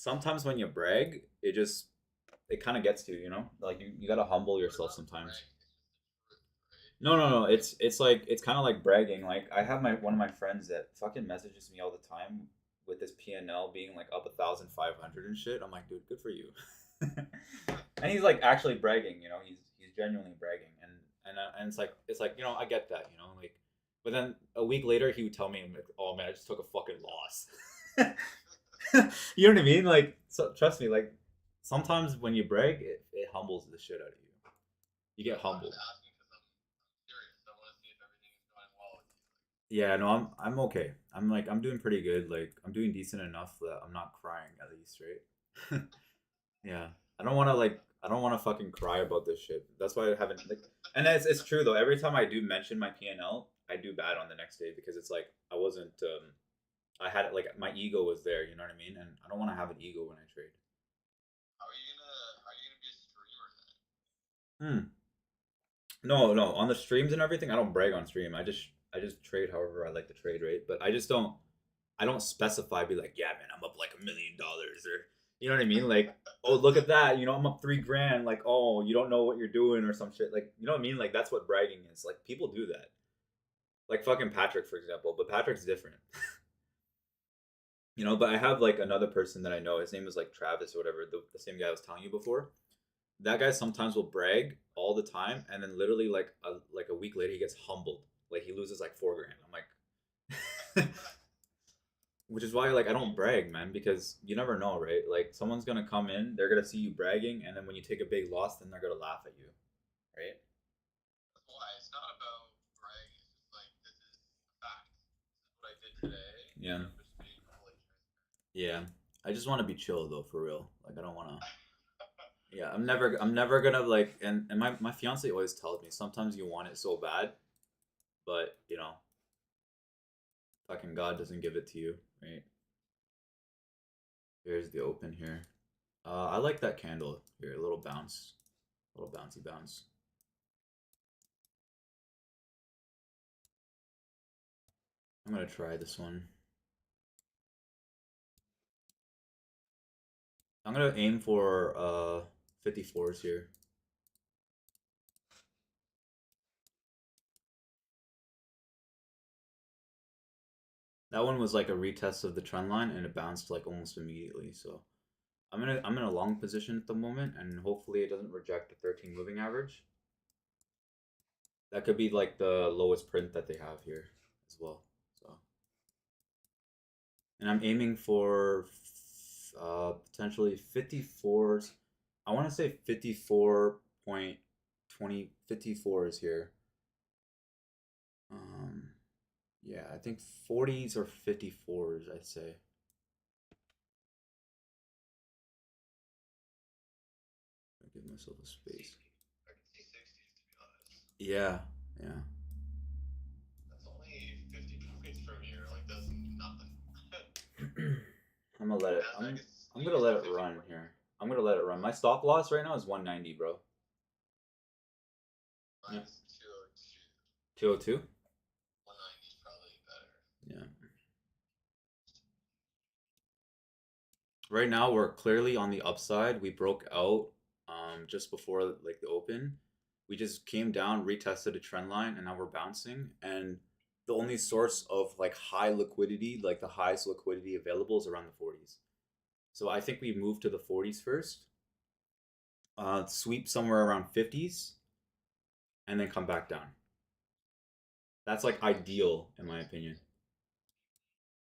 sometimes when you brag, it kind of gets to you, you know? Like you gotta humble But it's yourself not sometimes. brag, it's just the truth, right? No, no, no. It's like it's kind of like bragging. Like I have my one of my friends that fucking messages me all the time with this PNL being like up 1,500 and shit. I'm like, dude, good for you. And he's like actually bragging. You know, he's genuinely bragging, and it's like you know I get that. You know, like, but then a week later he would tell me, like, oh man, I just took a fucking loss. You know what I mean? Like, so, trust me. Like, sometimes when you brag, it humbles the shit out of you. You get I'm humbled. just asking because I'm curious. I want to see if everything is going well with you. Yeah, no, I'm okay. I'm doing pretty good. Like I'm doing decent enough that I'm not crying at least, right? Yeah. I don't want to fucking cry about this shit. That's why I haven't like and it's true though. Every time I do mention my P&L, I do bad on the next day because it's like I wasn't I had it like my ego was there, you know what I mean? And I don't want to have an ego when I trade. How are you gonna be a streamer then? Hmm. No, no, on the streams and everything, I don't brag on stream. I just trade however I like to trade, right? But I don't specify be like, yeah, man, I'm up like $1 million or you know what I mean? Like, oh, look at that, you know, I'm up 3 grand. Like, oh, you don't know what you're doing or some shit. Like, you know what I mean? Like that's what bragging is. Like people do that. Like fucking Patrick, for example, but Patrick's different. You know, but I have like another person that I know. His name is like Travis or whatever, the same guy I was telling you before. That guy sometimes will brag all the time, and then literally like a week later he gets humbled. Like he loses like 4 grand. I'm like, which is why like I don't brag, man, because you never know, right? Like someone's gonna come in, they're gonna see you bragging, and then when you take a big loss, then they're gonna laugh at you, right? That's why it's not about bragging. It's just like this is a fact. This is what I did today, and Yeah, I'm just being fully transparent. yeah. I just want to be chill though, for real. Like I don't want to. Yeah, I'm Dude, never gonna like, and my fiance always tells me sometimes you want it so bad, but you know, fucking God doesn't give it to you, right? Here's the open here. I like that candle here. A little bounce, a little bouncy bounce. I'm gonna try this one. I'm gonna aim for 54s here. That one was like a retest of the trend line and it bounced like almost immediately. So I'm in a long position at the moment and hopefully it doesn't reject the 13 moving average. That could be like the lowest print that they have here as well. So and I'm aiming for potentially 54s. I want to say 54.20 54 is here. Um, yeah, I think 40s or 54s, I'd say. I'll give myself a space. 60. I can see 60s to be honest. Yeah, yeah. That's only 50 points from here. Like that's nothing. I'm gonna let it. Nasdaq is I'm gonna squeezed let at it 50 run points. here. I'm gonna let it run. My stop loss right now is 190, bro. Yeah, Mine is 202. 202. 190 is probably better. Yeah. Right now we're clearly on the upside. We broke out just before like the open. We just came down, retested a trend line, and now we're bouncing. And the only source of like high liquidity, like the highest liquidity available, is around the 40s. So I think we move to the 40s first, sweep somewhere around 50s, and then come back down. That's like Okay, ideal in my opinion.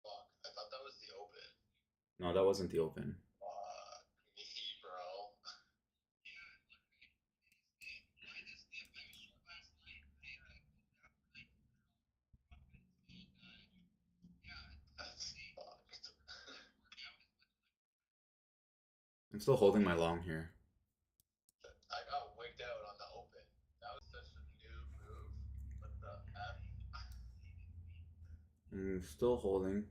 fuck. I thought that was the open. No, that wasn't the open. Fuck me, bro. That's fucked. I'm still holding my long here. I got wigged out on the open. That was such a new move. What the F? I'm still holding.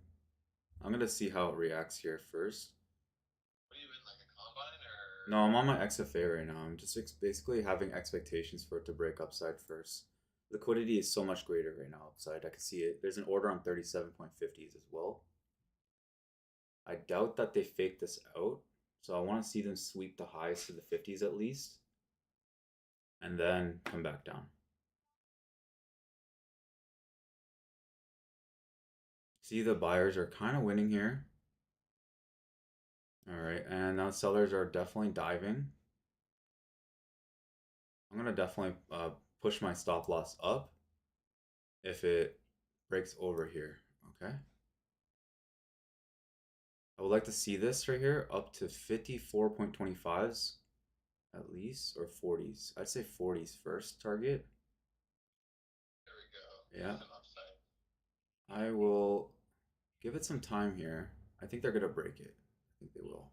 I'm gonna see how it reacts here first. What are you in, like a combine No, or? I'm on my XFA right now. I'm just basically having expectations for it to break upside first. Liquidity is so much greater right now upside. I can see it. There's an order on 37.50s as well. I doubt that they fake this out. So I want to see them sweep the highs to the 50s at least and then come back down. See, the buyers are kind of winning here. All right, and now sellers are definitely diving. I'm gonna definitely push my stop loss up if it breaks over here. Okay. I would like to see this right here up to 54.25s at least, or 40s. I'd say 40s first target. There we go. Yeah. There's an upside. I will give it some time here. I think they're gonna break it. I think they will.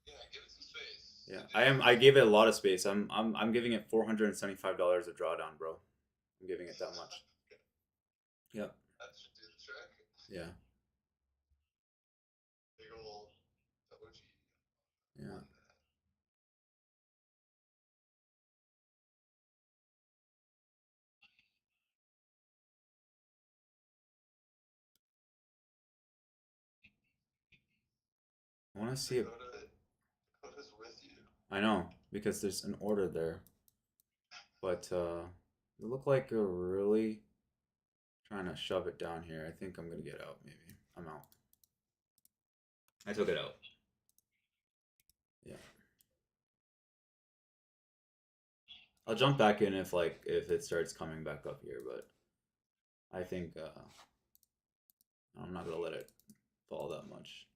Yeah, give it some space. Yeah, I gave it a lot of space. I'm giving it $475 of drawdown, bro. I'm giving it that much. Yep. That should do the trick. Yeah. Big ol' OG. Yeah. I want to see it. Dakota's with you. I know because there's an order there, but they look like they're really trying to shove it down here. I think I'm gonna get out. Maybe I'm out. I took it out. Yeah. I'll jump back in if it starts coming back up here, but I think I'm not gonna let it fall that much.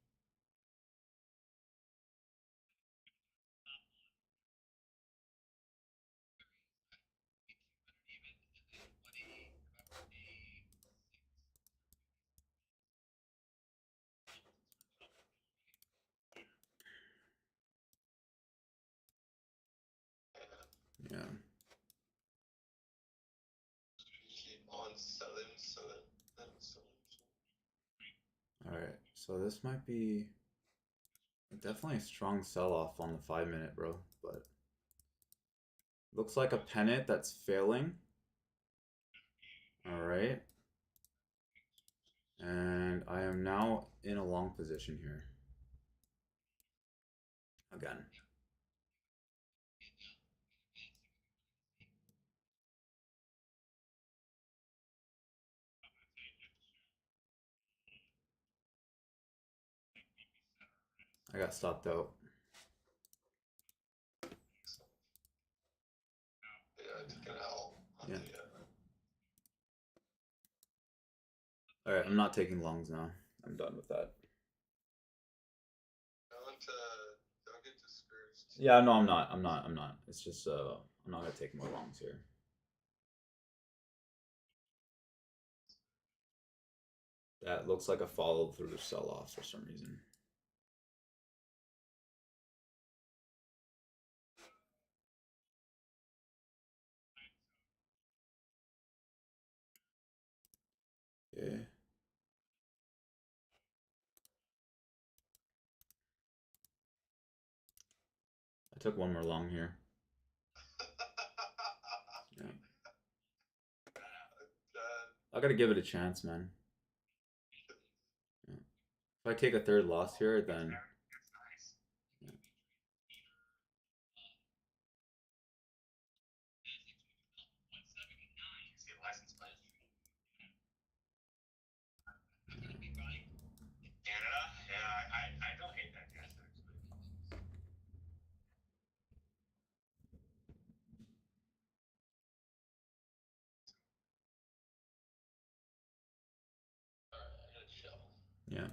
Yeah. Keep on selling. All right. So this might be definitely a strong sell-off on the 5 minute, bro. But looks like a pennant that's failing. All right. And I am now in a long position here. Again. I got stopped out. Yeah, I took an L. Yeah. All right, I'm not taking longs now. I'm done with that. Don't get discouraged. Yeah, no, I'm not. I'm not. It's just I'm not gonna take more longs here. That looks like a follow through sell off for some reason. Okay. I took one more long here. Yeah. I gotta give it a chance, man. Yeah. If I take a third loss here, then yeah. Canada? Yeah, I don't hate that gas actually. Alright, I gotta chill. Yeah.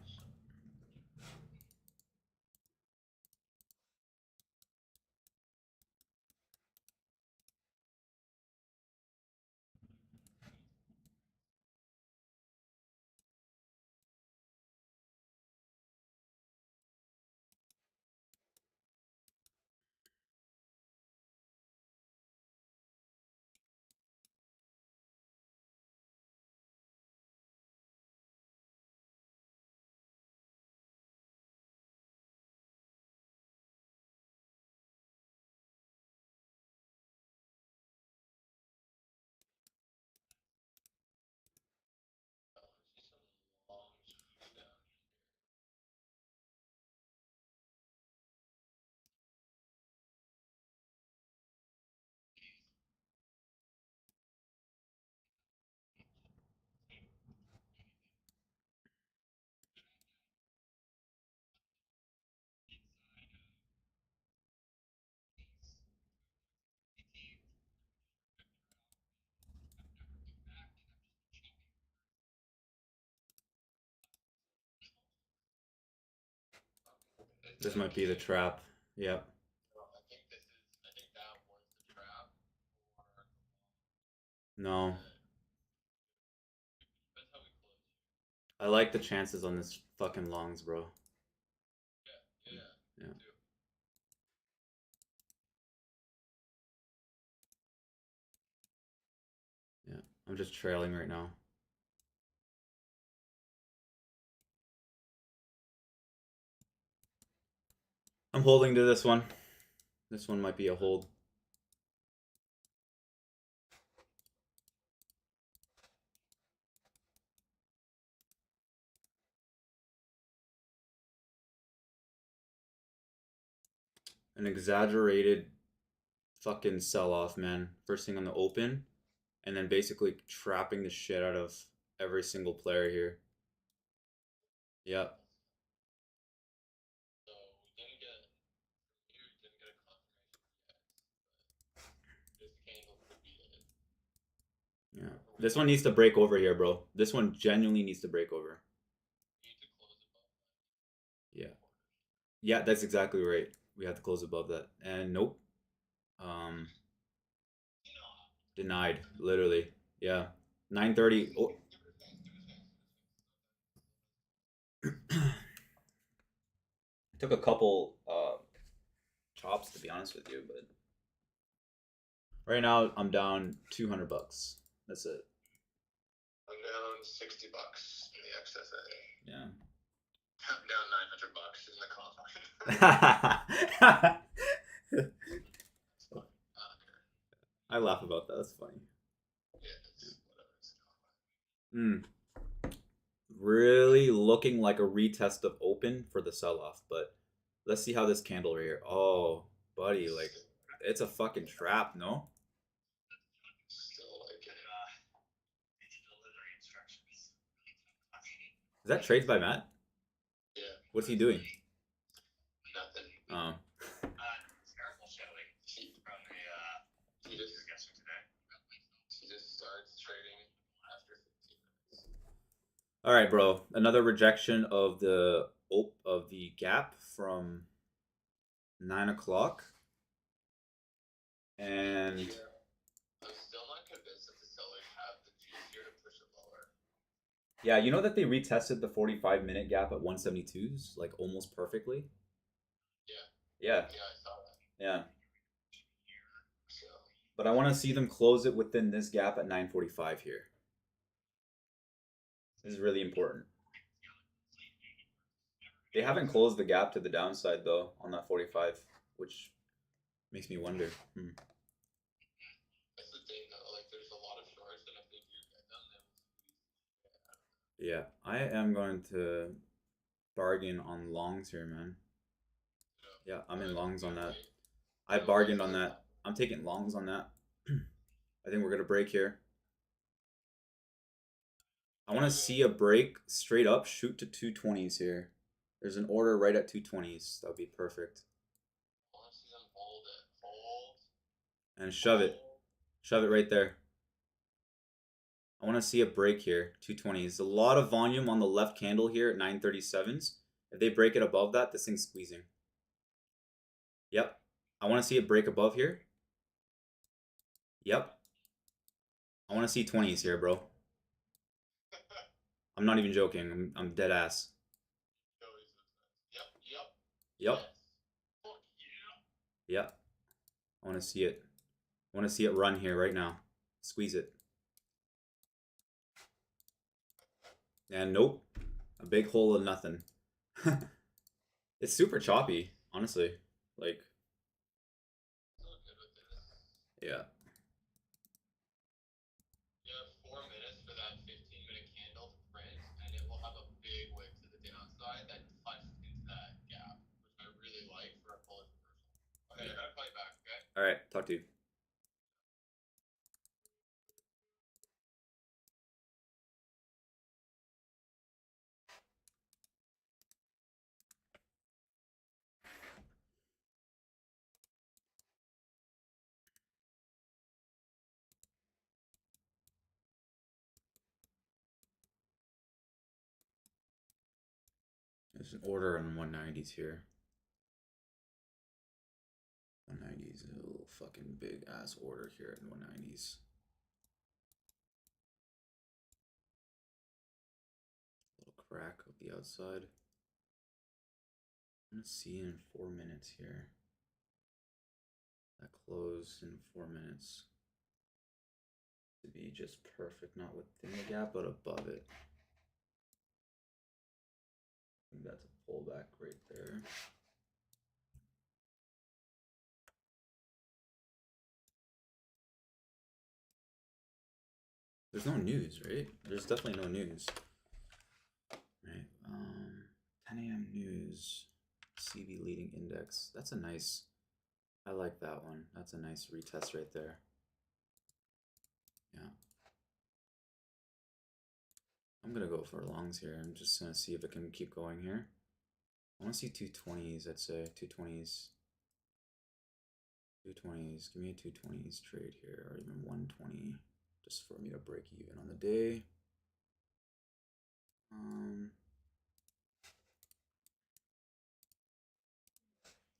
This might be the trap. Yep. I think this is. I think that was the trap. Or No. depends how we close. I like the chances on this fucking longs, bro. Yeah, yeah, Yeah. too. Yeah. I'm just trailing right now. I'm holding to this one. This one might be a hold. An exaggerated fucking sell off, man. First thing on the open, and then basically trapping the shit out of every single player here. Yep. So we didn't get. We didn't get a confirmation yet. But this candle could be it. Yeah. This one needs to break over here, bro. This one genuinely needs to break over. We need to close above that. Yeah. Yeah, that's exactly right. We have to close above that. And nope. Um Denied, literally. Yeah. 9:30. Oh. Took a couple chops to be honest with you, but right now I'm down $200. That's it. I'm down $60 in the XSA. Yeah. I'm down $900 in the combine. I laugh about that. That's funny. Yeah, it's whatever. Mm. Really looking like a retest of open for the sell off, but let's see how this candle right here. Oh, buddy, like it's a fucking trap, no? Still like it. Is that trades by Matt? Yeah. What's he doing? Nothing. He just starts trading after 15 minutes. All right, bro. Another rejection of the gap from 9 o'clock, and I'm still not convinced that the sellers have the juice here to push it lower. yeah, you know that they retested the 45-minute gap at 172s like almost perfectly. Yeah. Yeah. Yeah, I saw that. Yeah. So. But I want to see them close it within this gap at 9:45 here. This is really important. They haven't closed the gap to the downside though on that 45, which makes me wonder. That's the thing though, like there's a lot of shorts, and if they do get them, they will squeeze. Yeah, I am going to bargain on longs here, man. Yeah, I'm in longs on that. I bargained on that. I'm taking longs on that. I think we're gonna break here. I want to see a break straight up, shoot to 220s here. There's an order right at 220s. That would be perfect. I want to see them hold it. Hold. And shove it. Shove it right there. I want to see a break here. 220s. A lot of volume on the left candle here at 937s. If they break it above that, this thing's squeezing. Yep. I want to see it break above here. Yep. I want to see 20s here, bro. I'm not even joking. I'm dead ass. Yep. Yep. Yep. Yes. Fuck yeah. Yep. I want to see it. I want to see it run here right now. Squeeze it. And nope. A big hole of nothing. It's super choppy, honestly. Like, yeah. You have 4 minutes for that 15-minute candle to print, and it will have a big wick to the downside that touched into that gap, which I really like for a bullish reversal. Okay, I gotta call you back, okay? Alright, talk to you. There's an order on 190s here. fucking big ass order here at 190s. Little crack of the outside. I'm gonna see in 4 minutes here. That closed in 4 minutes. To be just perfect, not within the gap, but above it. I think that's a pullback right there. There's no news, right? There's definitely no news. Right. 10 a.m. news. CB leading index. That's a nice. I like that one. That's a nice retest right there. Yeah. I'm gonna go for longs here. I'm just gonna see if it can keep going here. I want to see 220s. I'd say 220s. 220s. Give me a 220s trade here, or even 120, just for me to break even on the day.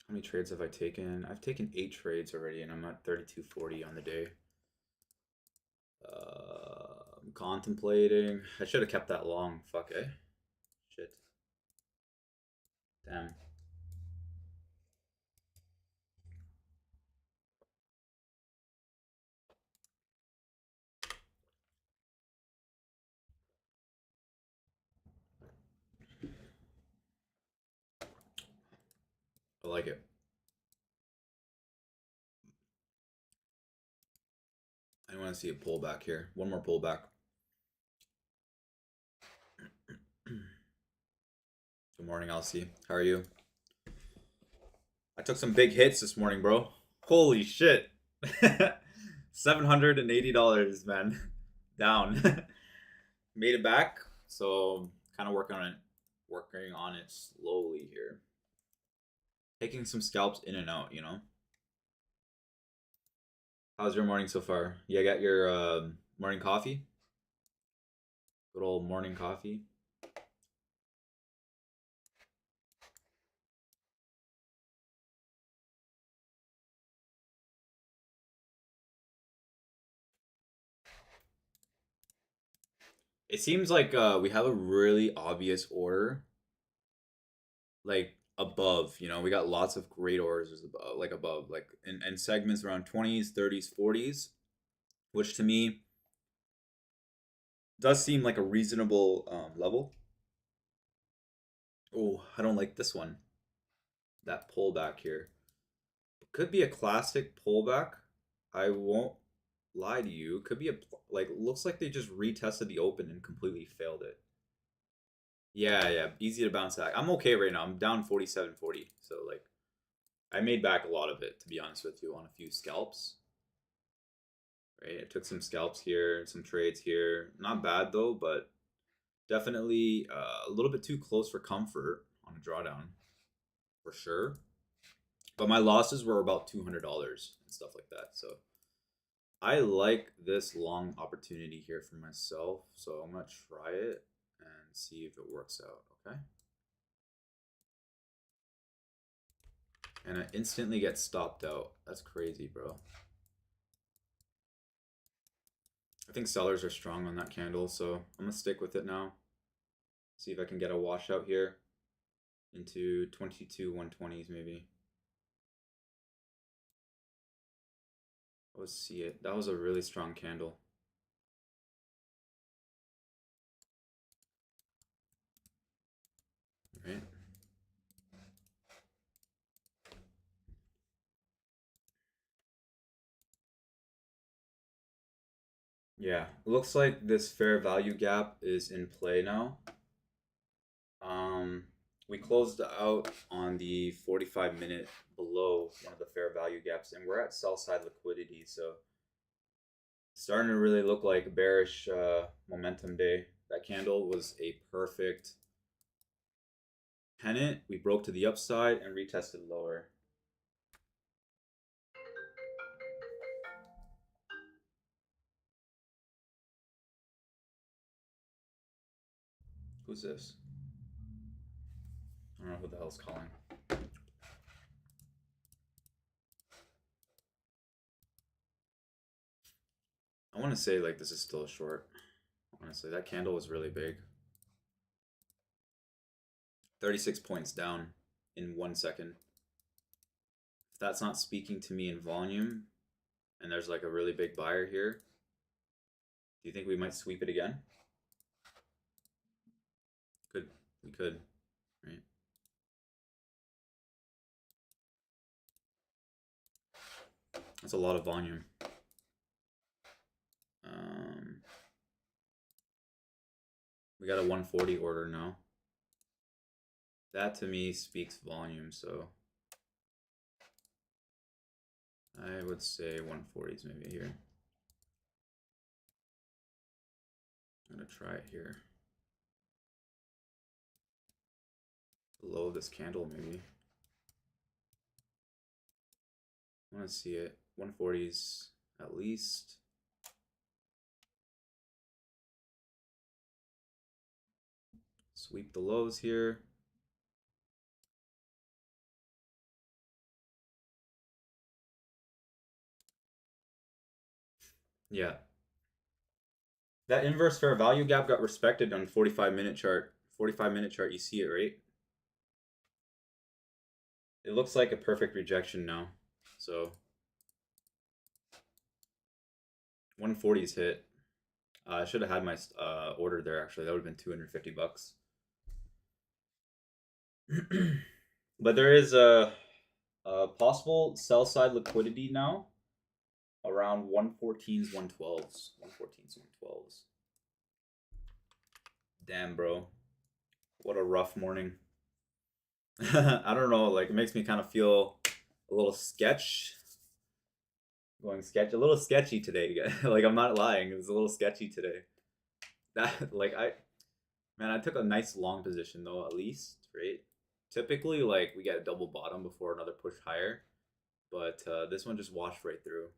How many trades have I taken? I've taken 8 trades already, and I'm at 32.40 on the day. I'm contemplating. I should have kept that long. Fuck, eh? Shit. Damn. I like it. I want to see a pullback here. One more pullback. Good morning, Elsie. How are you? I took some big hits this morning, bro. Holy shit. $780, man. Down. Made it back. So kind of working on it slowly here. Taking some scalps in and out, you know. How's your morning so far? You got your morning coffee? Good old morning coffee. It seems like we have a really obvious order, like above. You know, we got lots of great orders above, like and segments around 20s, 30s, 40s, which to me does seem like a reasonable level. Oh, I don't like this one. That pullback here. It could be a classic pullback. I won't lie to you. Could be looks like they just retested the open and completely failed it. Yeah, easy to bounce back. I'm okay right now. I'm down 47.40. So like I made back a lot of it, to be honest with you, on a few scalps. Right? I took some scalps here, some trades here. Not bad though, but definitely a little bit too close for comfort on a drawdown, for sure. But my losses were about $200 and stuff like that. So I like this long opportunity here for myself. So I'm gonna try it and see if it works out. Okay. And I instantly get stopped out. That's crazy, bro. I think sellers are strong on that candle, so I'm gonna stick with it now. See if I can get a washout here into 22 120s maybe. Let's see it. That was a really strong candle. Right? Yeah, looks like this fair value gap is in play now. We closed out on the 45-minute below one of the fair value gaps, and we're at sell side liquidity, so starting to really look like a bearish momentum day. That candle was a perfect pennant. We broke to the upside and retested lower. Who's this? I don't know who the hell's calling. want to say like this is still a short. Honestly, that candle was really big. 36 points down in 1 second. If that's not speaking to me in volume, and there's like a really big buyer here, do you think we might sweep it again? We could, right? That's a lot of volume. We got a 140 order now. That to me speaks volume, so I would say 140s maybe here. I'm gonna try it here. Below this candle maybe. I want to see it. 140s at least. Sweep the lows here. Yeah. That inverse fair value gap got respected on 45-minute chart. 45-minute chart, you see it, right? It looks like a perfect rejection now. So 140's hit. I should have had my order there actually. That would have been 250 bucks. But there is a possible sell side liquidity now around 114s, 112s. 114s, 112s. Damn, bro. What a rough morning. I don't know, like it makes me kind of feel a little a little sketchy today. Like I'm not lying, it was a little sketchy today. That like I took a nice long position though, at least, right? Typically like we get a double bottom before another push higher, but this one just washed right through.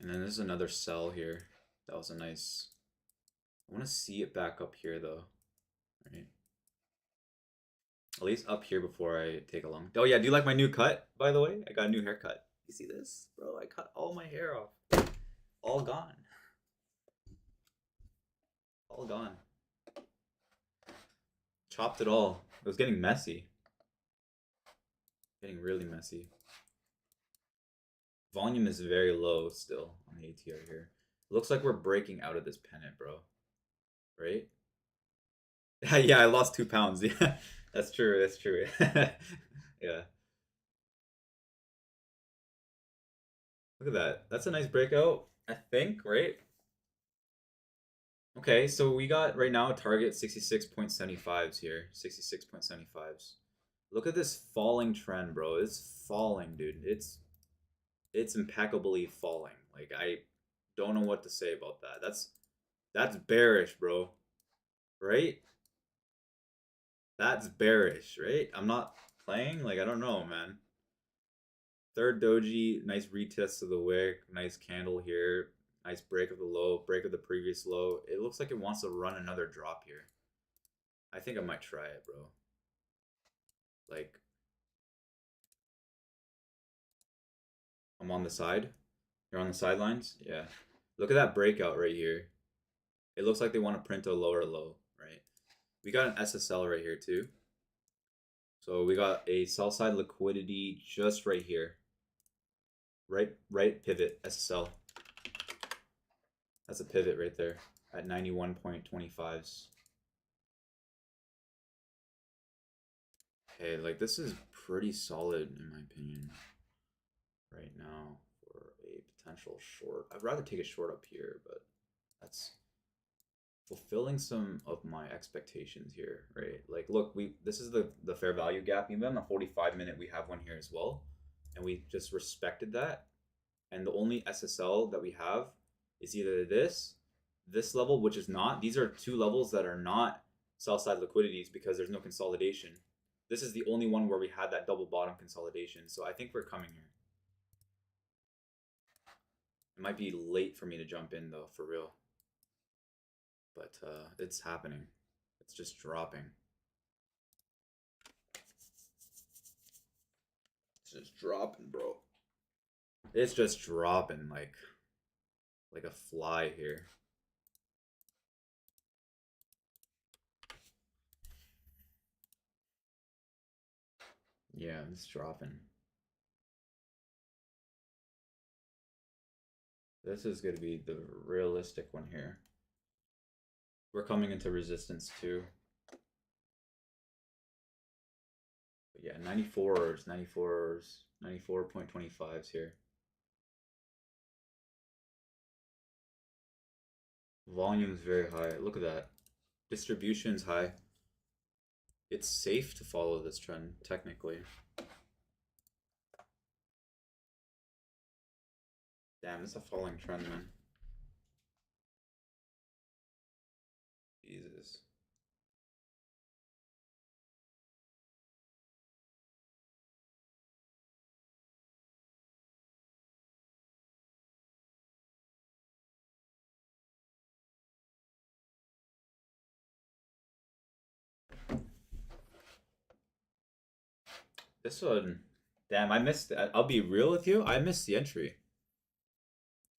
And then there's another sell here. That was a nice. I want to see it back up here though, right? At least up here before I take a long. Oh yeah, do you like my new cut? By the way, I got a new haircut. You see this, bro? I cut all my hair off, all gone, all gone. Chopped it all. It was getting messy, getting really messy. Volume is very low still on the ATR here. It looks like we're breaking out of this pennant, bro. Right? Yeah, I lost 2 pounds. Yeah, that's true. That's true. Yeah. Look at that. That's a nice breakout, I think, right? Okay, so we got right now a target 66.75s here. 66.75s. Look at this falling trend, bro. It's falling, dude. It's impeccably falling. Like I don't know what to say about that. That's bearish, bro. Right? That's bearish, right? I'm not playing. Like I don't know, man. Third doji, nice retest of the wick, nice candle here, nice break of the low, break of the previous low. It looks like it wants to run another drop here. I think I might try it, bro. Like, I'm on the side. You're on the sidelines? Yeah. Look at that breakout right here. It looks like they want to print a lower low, right? We got an SSL right here too. So we got a sell side liquidity just right here. Right pivot, SSL. That's a pivot right there at 91.25s. Okay, like this is pretty solid in my opinion right now for a potential short. I'd rather take a short up here, but that's fulfilling some of my expectations here, right? Like, look, this is the fair value gap. Even on the 45-minute, we have one here as well, and we just respected that. And the only SSL that we have is either this level, which is not. These are two levels that are not sell side liquidities because there's no consolidation. This is the only one where we had that double bottom consolidation. So I think we're coming here. It might be late for me to jump in though, for real. But it's happening. It's just dropping. It's just dropping, bro. It's just dropping like a fly here. Yeah, it's dropping. This is going to be the realistic one here. We're coming into resistance too. But yeah, 94s, 94s, 94.25s here. Volume's very high. Look at that. Distribution's high. It's safe to follow this trend, technically. Damn, it's a falling trend, man. Jesus. This one, damn, I missed. I'll be real with you. I missed the entry.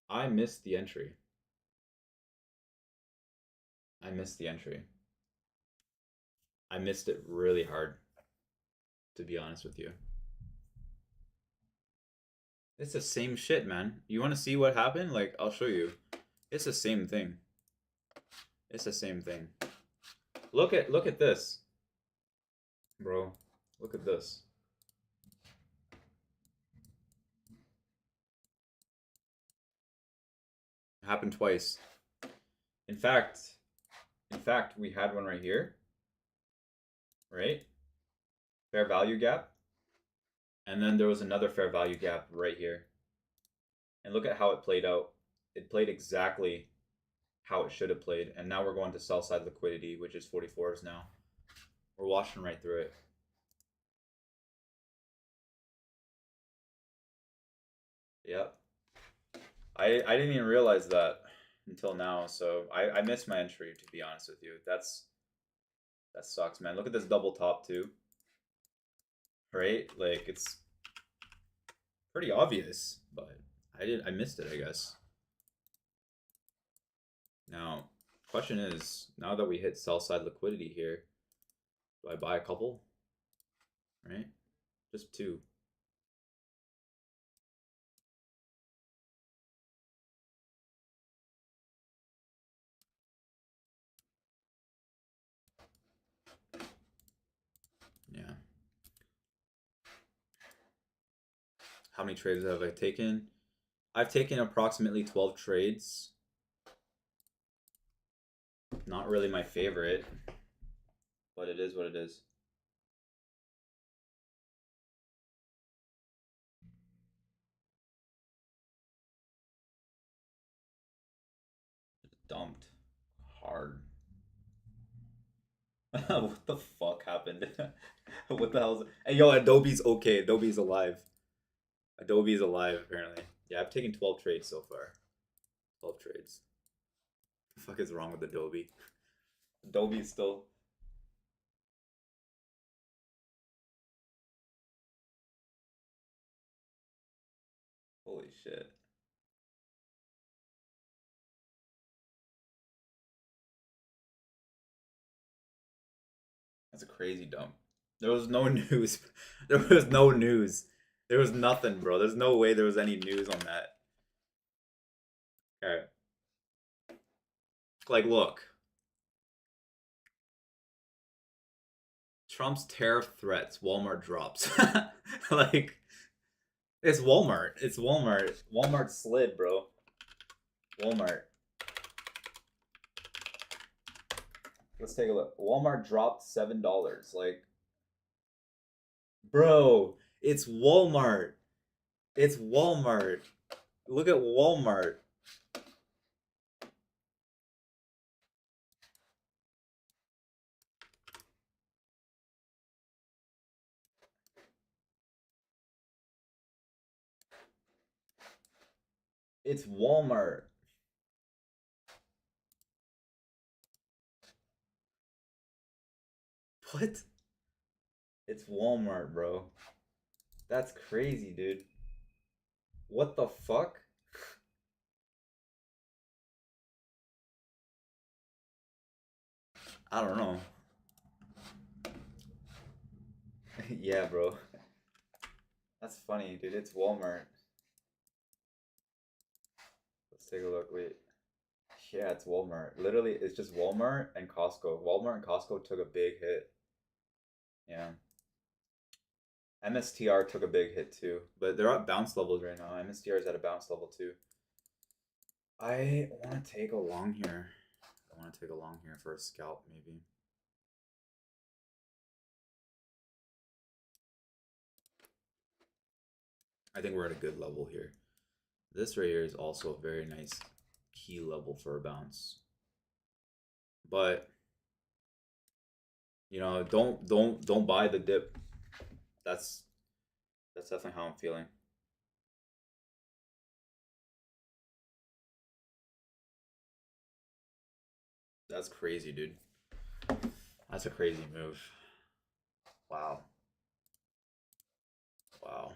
I missed the entry. I missed the entry. I missed it really hard, to be honest with you. It's the same shit, man. You want to see what happened? Like, I'll show you. It's the same thing. It's the same thing. Look at this. Bro, look at this. It happened twice. In fact, we had one right here. Right? Fair value gap. And then there was another fair value gap right here. And look at how it played out. It played exactly how it should have played. And now we're going to sell side liquidity, which is 44s now. We're washing right through it. Yep. I didn't even realize that until now. So I missed my entry, to be honest with you. That sucks, man. Look at this double top too. Right? Like, it's pretty obvious, but I missed it, I guess. Now, question is, now that we hit sell side liquidity here, do I buy a couple? Right? Just two. Yeah. How many trades have I taken? I've taken approximately 12 trades. Not really my favorite, but it is what it is. Dumped hard. What the fuck happened? What the hell's... Hey, yo, Adobe's okay. Adobe's alive. Adobe's alive, apparently. Yeah, I've taken 12 trades so far. 12 trades. What the fuck is wrong with Adobe? Adobe's still... Holy shit. That's a crazy dump. There was no news. There was no news. There was nothing, bro. There's no way there was any news on that. Alright. Like, look. Trump's tariff threats. Walmart drops. Like, it's Walmart. It's Walmart. Walmart slid, bro. Walmart. Let's take a look. Walmart dropped $7. Like, bro, it's Walmart. It's Walmart. Look at Walmart. It's Walmart. What? It's Walmart, bro. That's crazy, dude. What the fuck? I don't know. Yeah, bro. That's funny, dude. It's Walmart. Let's take a look. Wait. Yeah, it's Walmart. Literally, it's just Walmart and Costco. Walmart and Costco took a big hit. Yeah. MSTR took a big hit too, but they're at bounce levels right now. MSTR is at a bounce level too. I want to take a long here. I want to take a long here for a scalp, maybe. I think we're at a good level here. This right here is also a very nice key level for a bounce. But you know, don't buy the dip. That's definitely how I'm feeling. That's crazy, dude. That's a crazy move. Wow. Wow.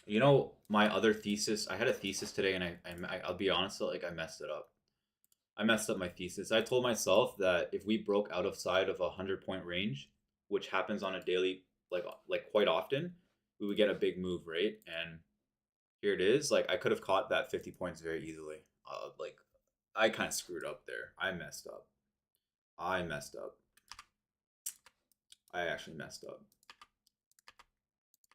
You know, my other thesis, I had a thesis today and I'll be honest, like I messed it up. I messed up my thesis. I told myself that if we broke out of side of a 100-point range, which happens on a daily, like quite often, we would get a big move, right? And here it is. Like I could have caught that 50 points very easily. Like I kind of screwed up there. I messed up. I messed up. I actually messed up.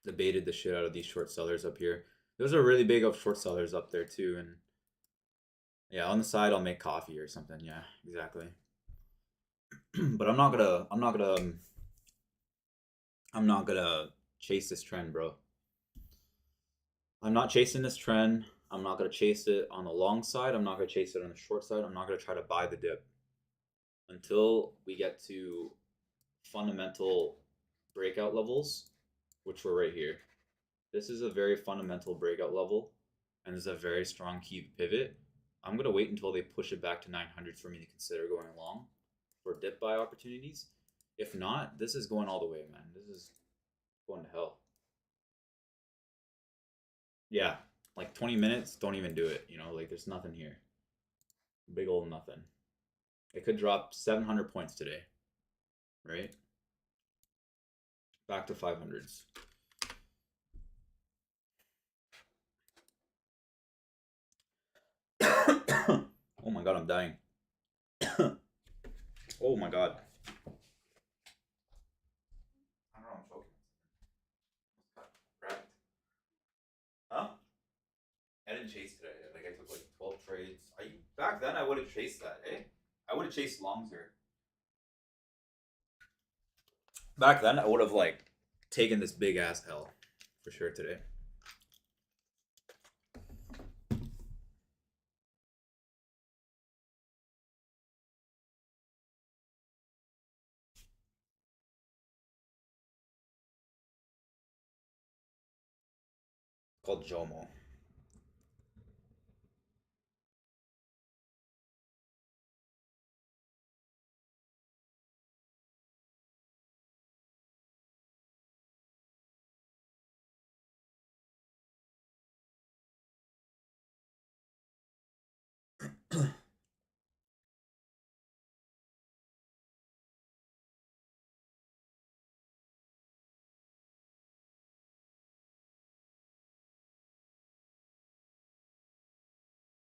Debated the shit out of these short sellers up here. Those are really big of short sellers up there too, and yeah, on the side I'll make coffee or something. Yeah, exactly. But I'm not gonna chase this trend, bro. I'm not chasing this trend. I'm not gonna chase it on the long side. I'm not gonna chase it on the short side. I'm not gonna try to buy the dip until we get to fundamental breakout levels, which were right here. This is a very fundamental breakout level, and this is a very strong key pivot. I'm gonna wait until they push it back to 900 for me to consider going long for dip buy opportunities. If not, this is going all the way, man. This is going to hell. Yeah, like 20 minutes, don't even do it. You know, like there's nothing here. Big old nothing. It could drop 700 points today, right? Back to 500s. Oh my god, I'm dying. Oh my god. I don't know, I'm choking. Huh? I didn't chase today. Like I took like 12 trades. Back then I would have chased that, eh? I would have chased longs here. Back then I would have like taken this big ass L for sure today. Called Jomo.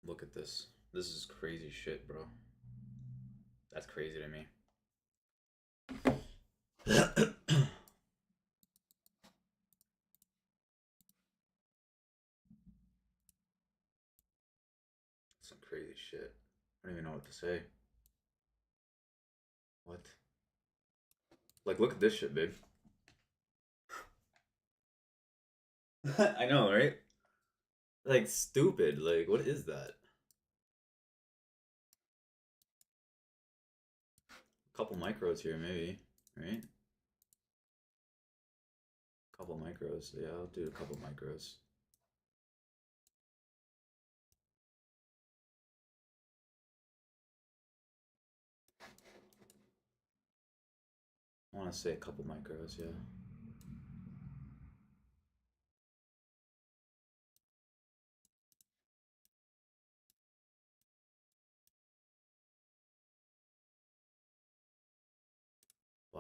Look at this. This is crazy shit, bro. That's crazy to me. Some crazy shit. I don't even know what to say. What? Like, look at this shit, babe. I know, right? Like, stupid. Like, what is that? A couple micros here, maybe. Right? A couple micros. Yeah, I'll do a couple micros. I want to say a couple micros, yeah.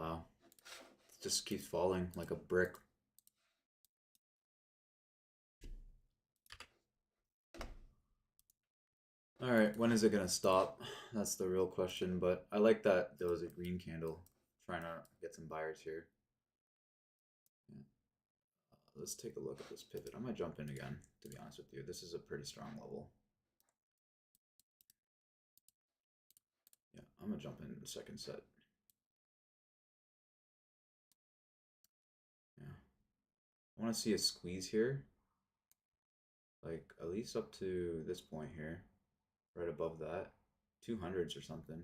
Wow. It just keeps falling like a brick. All right, when is it gonna stop? That's the real question. But I like that there was a green candle. Trying to get some buyers here. Yeah. Let's take a look at this pivot. I might jump in again, to be honest with you. This is a pretty strong level. Yeah, I'm gonna jump in the second set. Yeah. I want to see a squeeze here. Like, at least up to this point here. Right above that. 200s or something.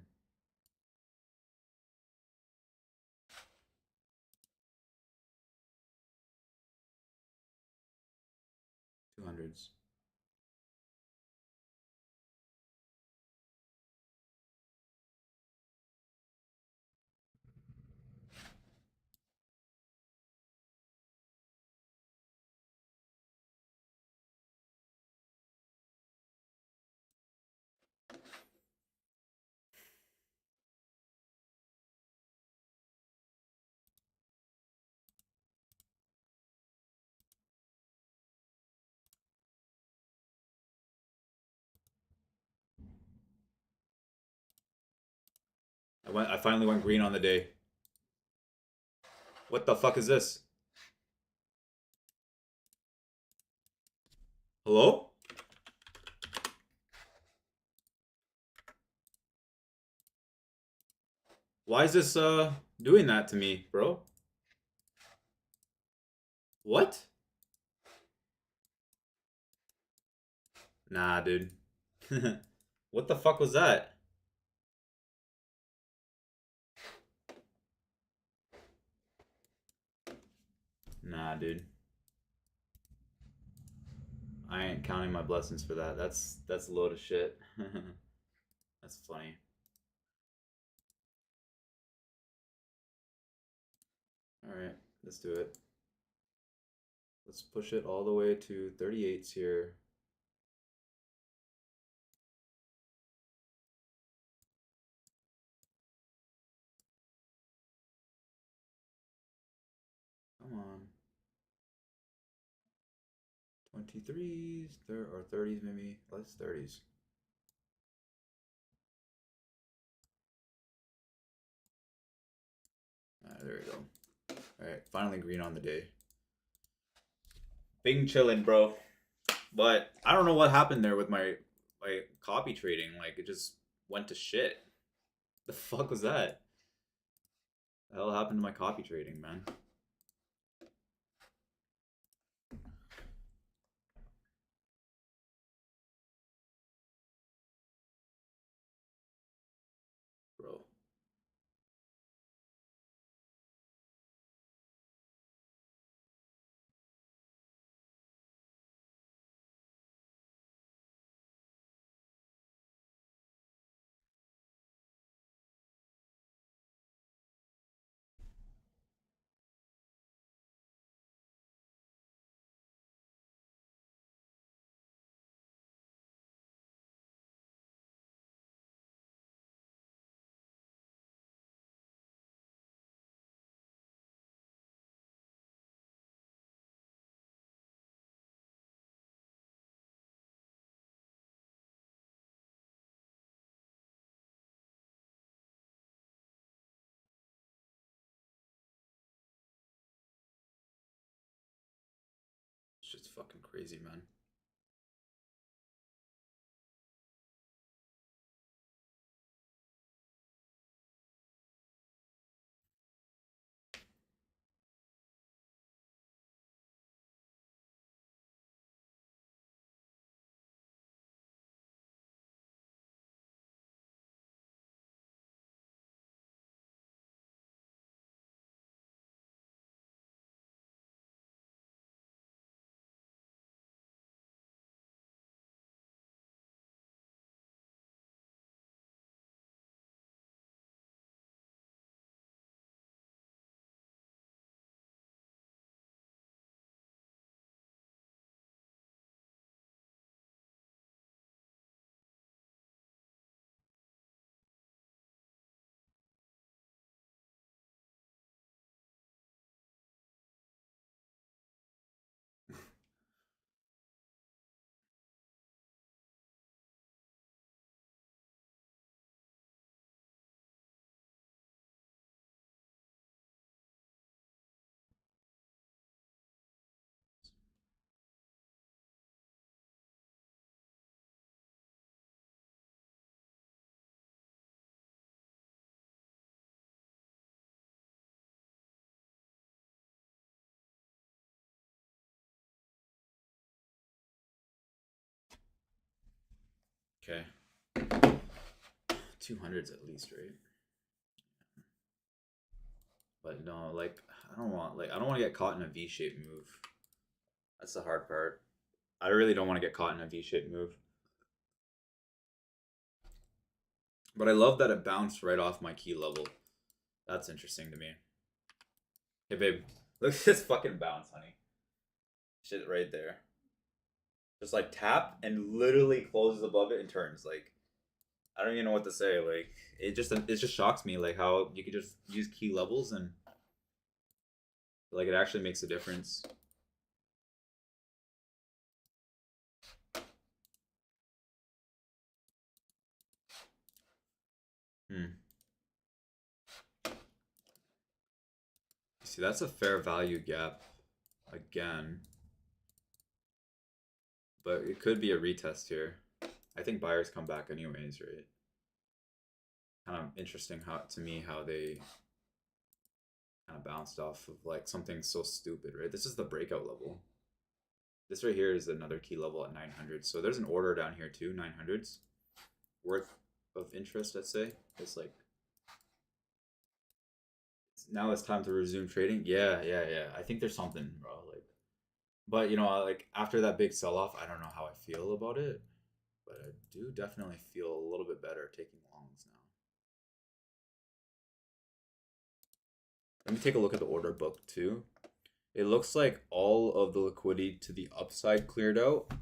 200s. I finally went green on the day. What the fuck is this? Hello? Why is this doing that to me, bro? What? Nah, dude. What the fuck was that? Nah, dude. I ain't counting my blessings for that. That's a load of shit. That's funny. Alright, let's do it. Let's push it all the way to 38s here. Come on. 23s, or 30s maybe. Let's 30s. There we go. Alright, finally green on the day. Bing chillin', bro. But I don't know what happened there with my copy trading. Like, it just went to shit. The fuck was that? The hell happened to my copy trading, man? Bro. It's just fucking crazy, man. Okay. 200s at least, right? But no, like I don't want to get caught in a V-shaped move. That's the hard part. I really don't want to get caught in a V-shaped move. But I love that it bounced right off my key level. That's interesting to me. Hey babe, look at this fucking bounce, honey. Shit right there. Just like tap and literally closes above it and turns. Like I don't even know what to say. Like it just shocks me like how you could just use key levels and like it actually makes a difference. Hmm. See, that's a fair value gap again, but it could be a retest here. I think buyers come back anyways, right? Kind of interesting how to me how they kind of bounced off of like something so stupid, right? This is the breakout level. This right here is another key level at 900. So there's an order down here too, 900s worth of interest, let's say. It's like now it's time to resume trading. Yeah, yeah, yeah. I think there's something, bro. Like, but you know, like after that big sell off, I don't know how I feel about it, but I do definitely feel a little bit better taking longs now. Let me take a look at the order book too. It looks like all of the liquidity to the upside cleared out.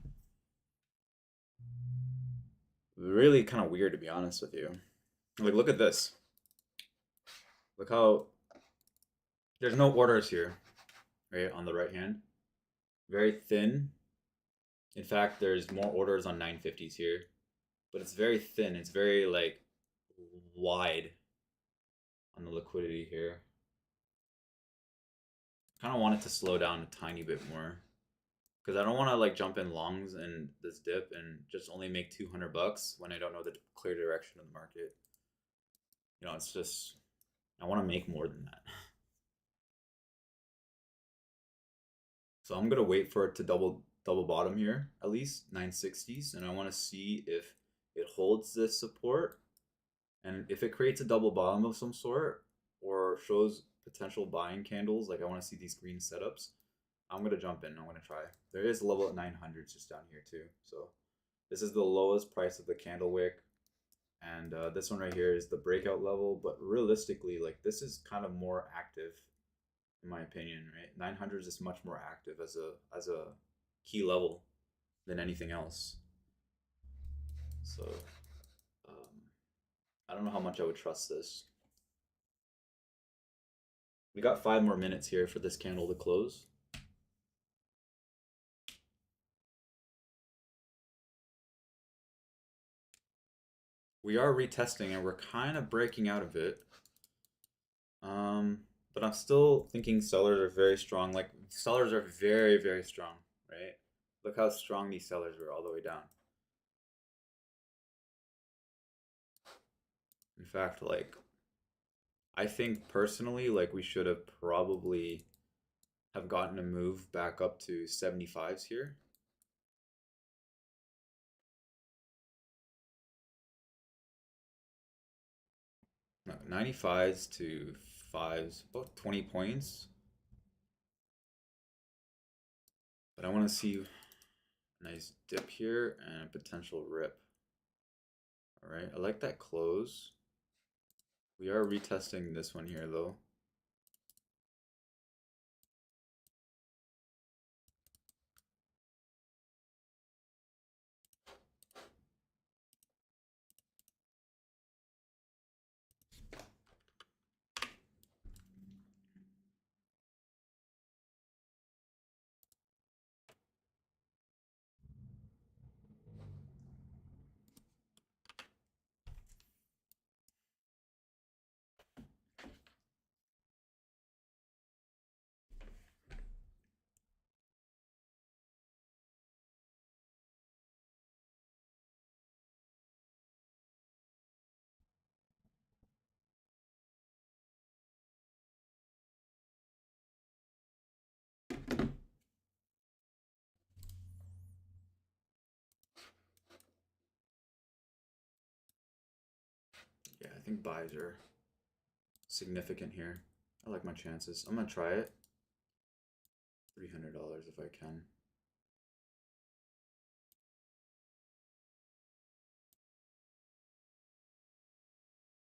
Really kind of weird to be honest with you. Like, look at this. Look how there's no orders here, right? On the right hand. Very thin. In fact, there's more orders on 950s here, but it's very thin. It's very like wide on the liquidity here. Kind of want it to slow down a tiny bit more because I don't want to like jump in longs in this dip and just only make 200 bucks when I don't know the clear direction of the market. You know, it's just I want to make more than that. So I'm gonna wait for it to double bottom here, at least 960s, and I want to see if it holds this support, and if it creates a double bottom of some sort or shows potential buying candles, like I want to see these green setups. I'm gonna jump in. I'm gonna try. There is a level at 900s just down here too. So this is the lowest price of the candle wick, and this one right here is the breakout level. But realistically, like this is kind of more active in my opinion, right? 900s is much more active as a key level than anything else. So um, I don't know how much I would trust this. We got 5 more minutes here for this candle to close. We are retesting and we're kind of breaking out of it. But I'm still thinking sellers are very strong. Like sellers are very, very strong, right? Look how strong these sellers were all the way down. In fact, like I think personally, like we should have probably have gotten a move back up to 75s here. No, 95s to 5s, about 20 points. But I want to see a nice dip here and a potential rip. All right, I like that close. We are retesting this one here though. think buys are significant here. I like my chances. I'm gonna try it. $300 if I can.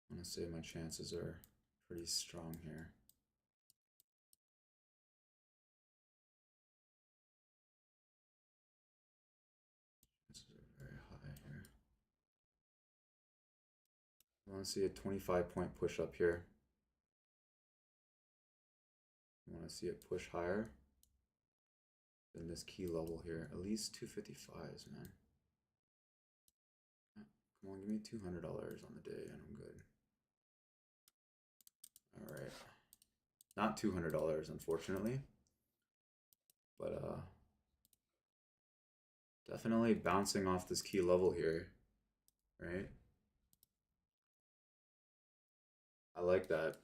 I'm gonna say my chances are pretty strong here. Chances are very high here. I want to see a 25-point push up here. I want to see it push higher than this key level here. At least 255s, man. Come on, give me $200 on the day and I'm good. All right. Not $200, unfortunately. But definitely bouncing off this key level here, right? I like that.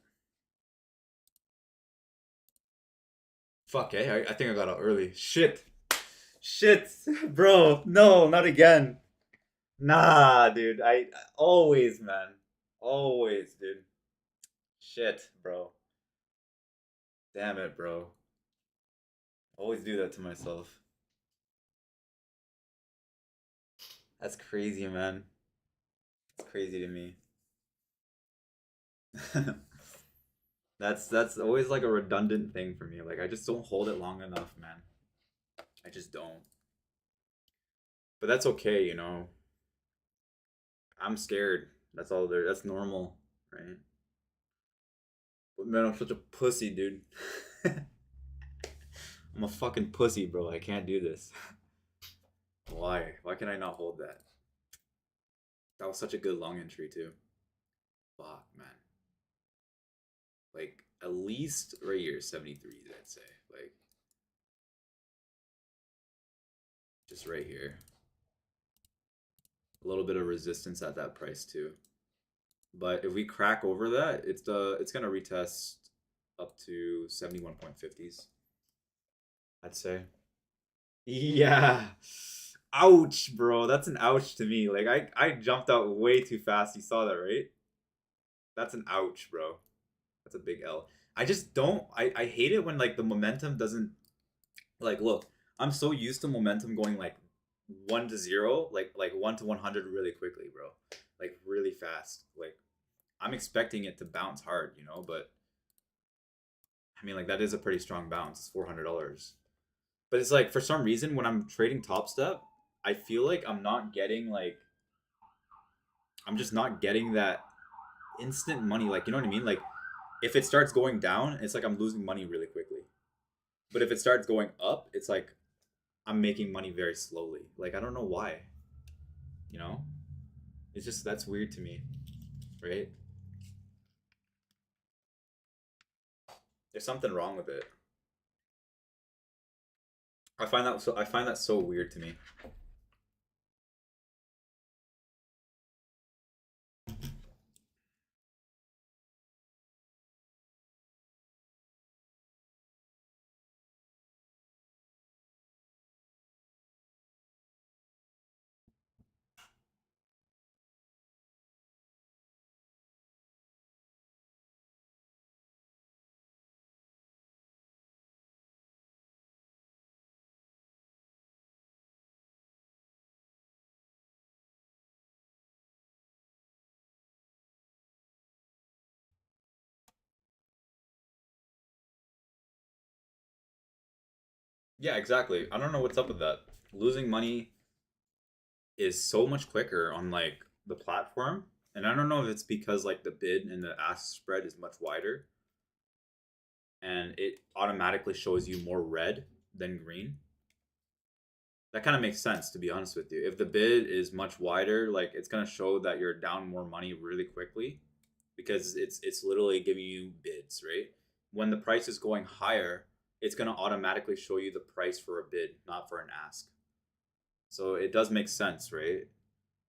Fuck, eh? I think I got out early. Shit. Shit. Bro, no, not again. Nah, dude. I always, man. Always, dude. Shit, bro. Damn it, bro. Always do that to myself. That's crazy, man. It's crazy to me. That's always like a redundant thing for me. Like I just don't hold it long enough, man. I just don't. But that's okay, you know. I'm scared. That's all there. That's normal, right? But man, I'm such a pussy, dude. I'm a fucking pussy, bro. I can't do this. Why? Why can I not hold that? That was such a good long entry too. Fuck, man. Like at least right here, 73s, I'd say. Like just right here. A little bit of resistance at that price too. But if we crack over that, it's gonna retest up to 71.50s. I'd say. Yeah. Ouch, bro. That's an ouch to me. Like I jumped out way too fast. You saw that, right? That's an ouch, bro. That's a big L. I just don't I hate it when like the momentum doesn't like look, I'm so used to momentum going like 1 to 0, like 1 to 100 really quickly, bro. Like really fast. Like I'm expecting it to bounce hard, you know, but I mean like that is a pretty strong bounce. It's $400. But it's like for some reason when I'm trading Top Step, I feel like I'm not getting like I'm just not getting that instant money. Like you know what I mean? Like if it starts going down, it's like I'm losing money really quickly. But if it starts going up, it's like I'm making money very slowly. Like I don't know why. You know? It's just that's weird to me, right? There's something wrong with it. I find that so weird to me. Yeah, exactly. I don't know what's up with that. Losing money is so much quicker on like the platform, and I don't know if it's because like the bid and the ask spread is much wider, and it automatically shows you more red than green. That kind of makes sense to be honest with you. If the bid is much wider, like it's gonna show that you're down more money really quickly because it's literally giving you bids, right? When the price is going higher, it's gonna automatically show you the price for a bid, not for an ask. So it does make sense, right?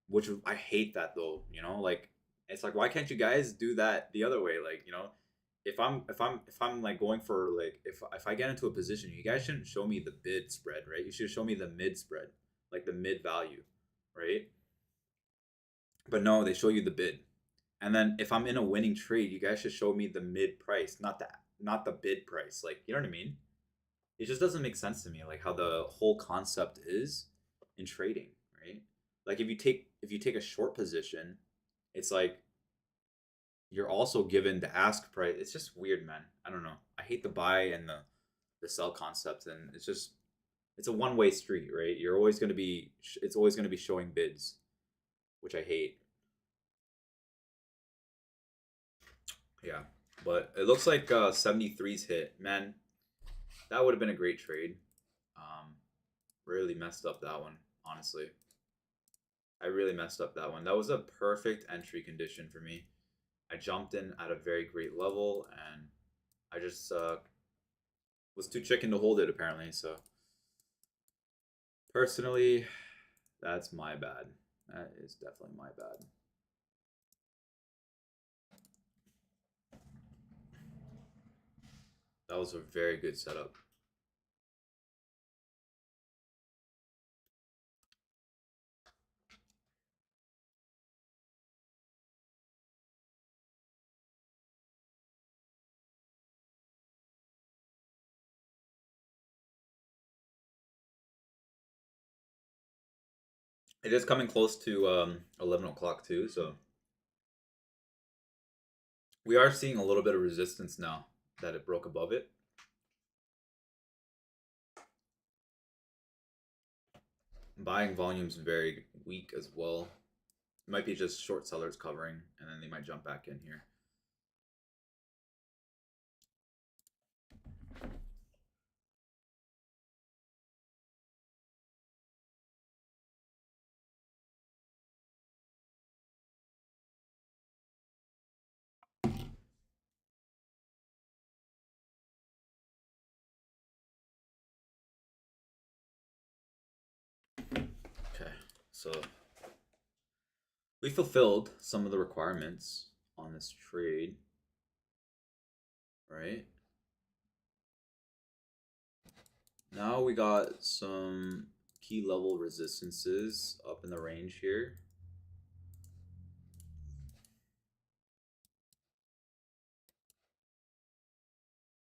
Which I hate that though, you know, like it's like why can't you guys do that the other way? Like, you know, if I'm like going for like if I get into a position, you guys shouldn't show me the bid spread, right? You should show me the mid spread, like the mid value, right? But no, they show you the bid. And then if I'm in a winning trade, you guys should show me the mid price, not the bid price. Like, you know what I mean? It just doesn't make sense to me, like how the whole concept is in trading, right? Like if you take a short position, it's like you're also given the ask price. It's just weird, man. I don't know. I hate the buy and the sell concept, and it's a one way street, right? You're always going to be it's always going to be showing bids, which I hate. Yeah, but it looks like 73's hit, man. That would have been a great trade. Um, really messed up that one, honestly. I really messed up that one. That was a perfect entry condition for me. I jumped in at a very great level, and I just was too chicken to hold it, apparently. So, personally, that's my bad. That is definitely my bad. That was a very good setup. It is coming close to 11 o'clock, too, so we are seeing a little bit of resistance now that it broke above it. Buying volume's very weak as well. It might be just short sellers covering, and then they might jump back in here. Okay, so we fulfilled some of the requirements on this trade, right? Now we got some key level resistances up in the range here.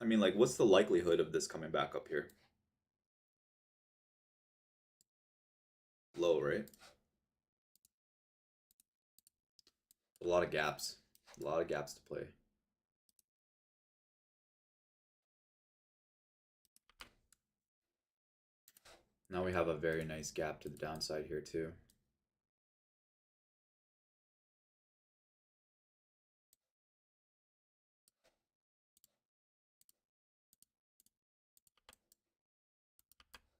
I mean, like, what's the likelihood of this coming back up here? Low, right? A lot of gaps. A lot of gaps to play. Now we have a very nice gap to the downside here too.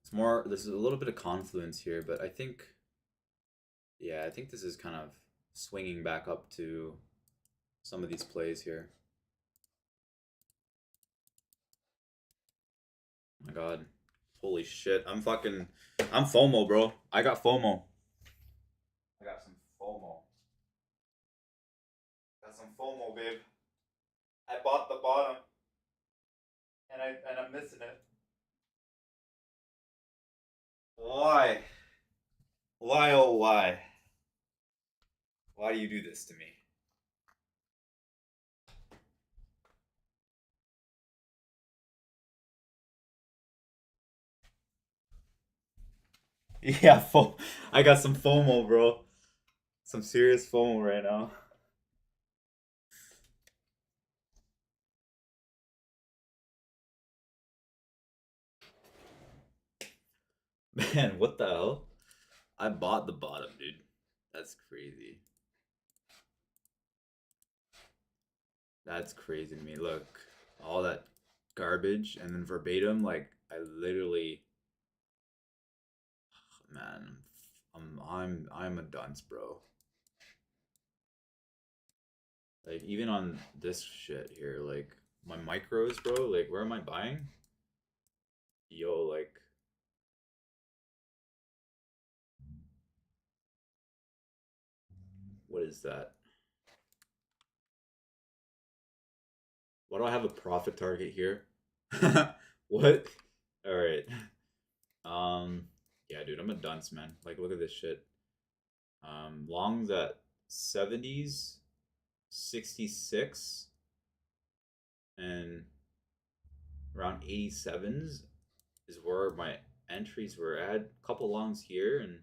It's more, this is a little bit of confluence here, but I think, yeah, I think this is kind of swinging back up to some of these plays here. Oh my God. Holy shit. I'm FOMO, bro. I got FOMO. I got some FOMO. Got some FOMO, babe. I bought the bottom and I'm missing it. Why? Why oh why? Why do you do this to me? Yeah, I got some FOMO, bro. Some serious FOMO right now. Man, what the hell? I bought the bottom, dude. That's crazy. That's crazy to me. Look, all that garbage and then verbatim, like I literally, man, I'm a dunce, bro. Like even on this shit here, like my micros, bro. Like where am I buying? Yo, like what is that? Why do I have a profit target here? What? All right. Yeah, dude, I'm a dunce, man. Like, look at this shit. Longs at 70s. 66 and around 87s is where my entries were. I had a couple longs here, and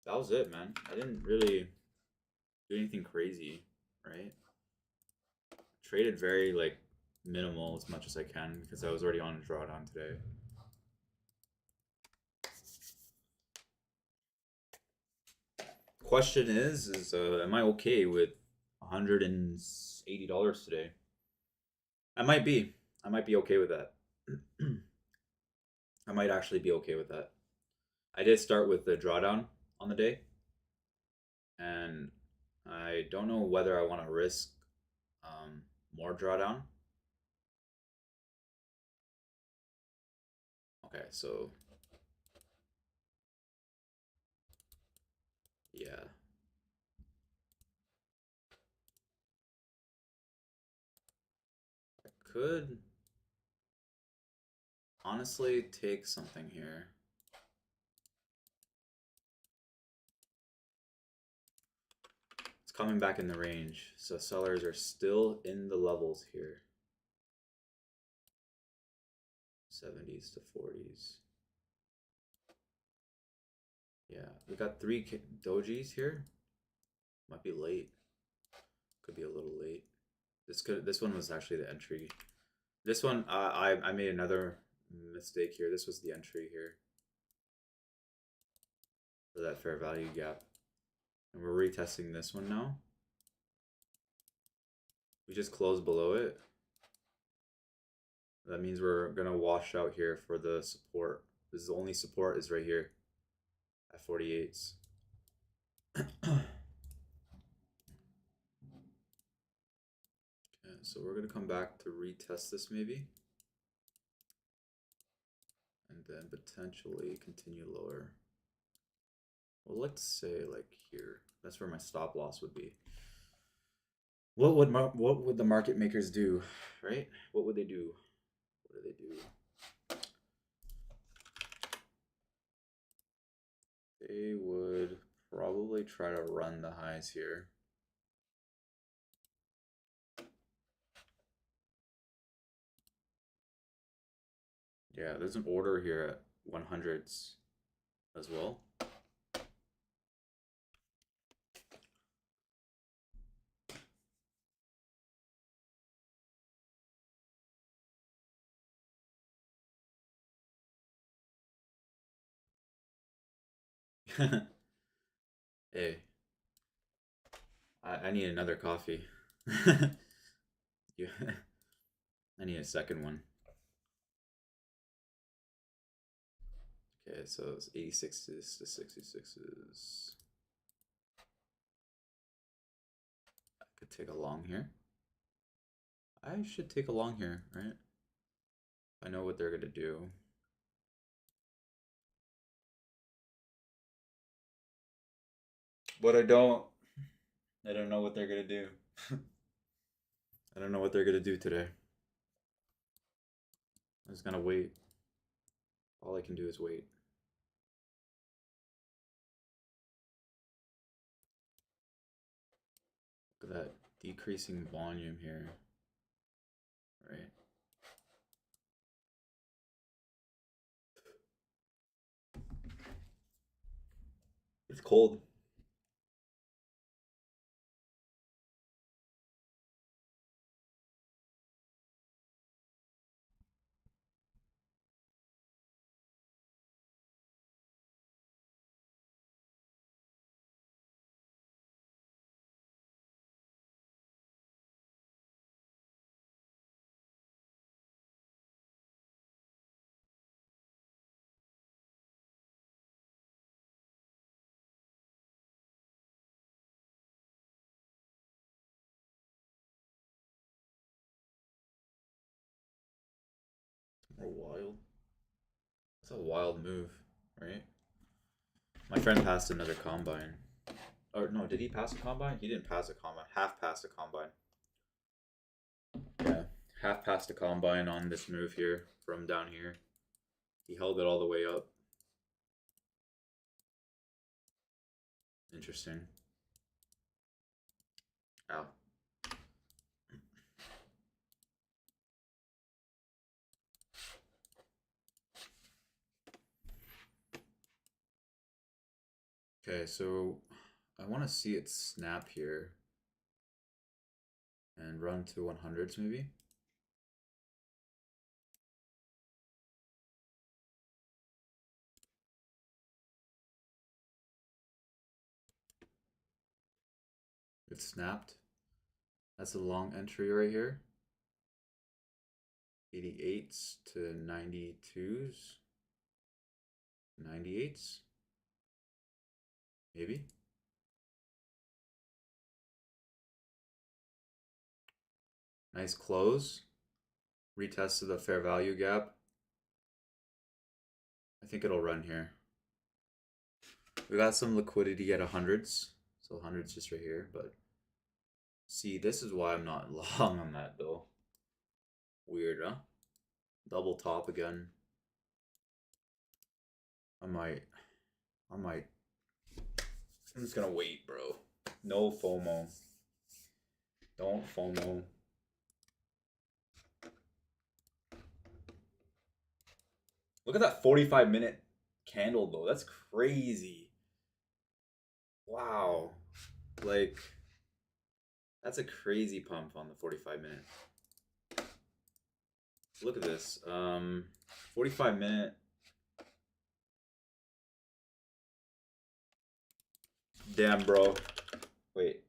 that was it, man. I didn't really do anything crazy, right? Traded very like minimal as much as I can because I was already on a drawdown today. Question is am I okay with $180 today? I might be. I might be okay with that. I might actually be okay with that. I did start with the drawdown on the day, and I don't know whether I want to risk more drawdown. Okay, so yeah. I could honestly take something here. It's coming back in the range, so sellers are still in the levels here. 70s to 40s. Yeah, we got three dojis here. Might be late. Could be a little late. This one was actually the entry. This one I made another mistake here. This was the entry here for that fair value gap. And we're retesting this one now. We just closed below it. That means we're gonna wash out here for the support. This is the only support is right here at 48s. Okay, so we're gonna come back to retest this maybe. And then potentially continue lower. Well, let's say like here. That's where my stop loss would be. What would the market makers do, right? What would they do? What do they do? They would probably try to run the highs here. Yeah, there's an order here at 100s as well. Hey, I need another coffee. Yeah, I need a second one. Okay, so it's 86s to 66s. I could take a long here. I should take a long here, right? I know what they're gonna do. But I don't know what they're gonna do. I don't know what they're gonna do today. I'm just gonna wait. All I can do is wait. Look at that decreasing volume here. Right? It's cold. Or wild. That's a wild move, right? My friend passed another combine. Or no, did he pass a combine? He didn't pass a combine. Half passed a combine. Yeah, half passed a combine on this move here from down here. He held it all the way up. Interesting. Ow. Okay, so I want to see it snap here and run to 100s maybe. It snapped. That's a long entry right here. 88s to 92s. 98s. Maybe. Nice close. Retest to the fair value gap. I think it'll run here. We got some liquidity at 100s. So 100s just right here, but see, this is why I'm not long on that though. Weird, huh? Double top again. I might. I'm just gonna wait, bro. No FOMO. Don't FOMO. Look at that 45-minute candle though. That's crazy. Wow. Like, that's a crazy pump on the 45-minute. Look at this. 45-minute. Damn, bro. Wait.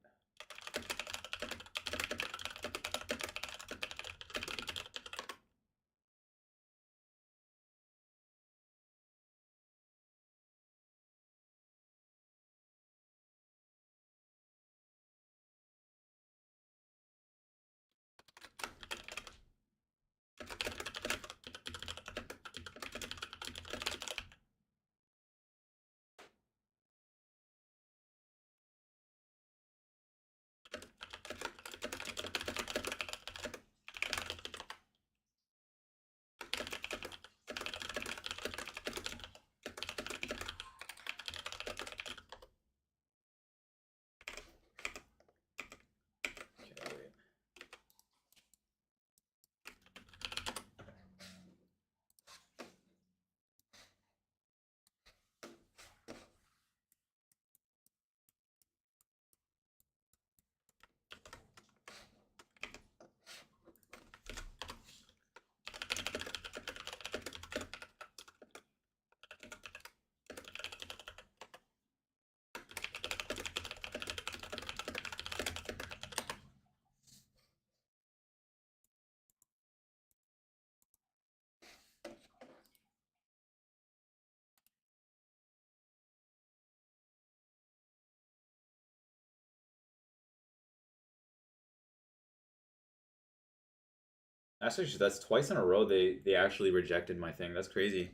Actually, that's twice in a row they actually rejected my thing. That's crazy.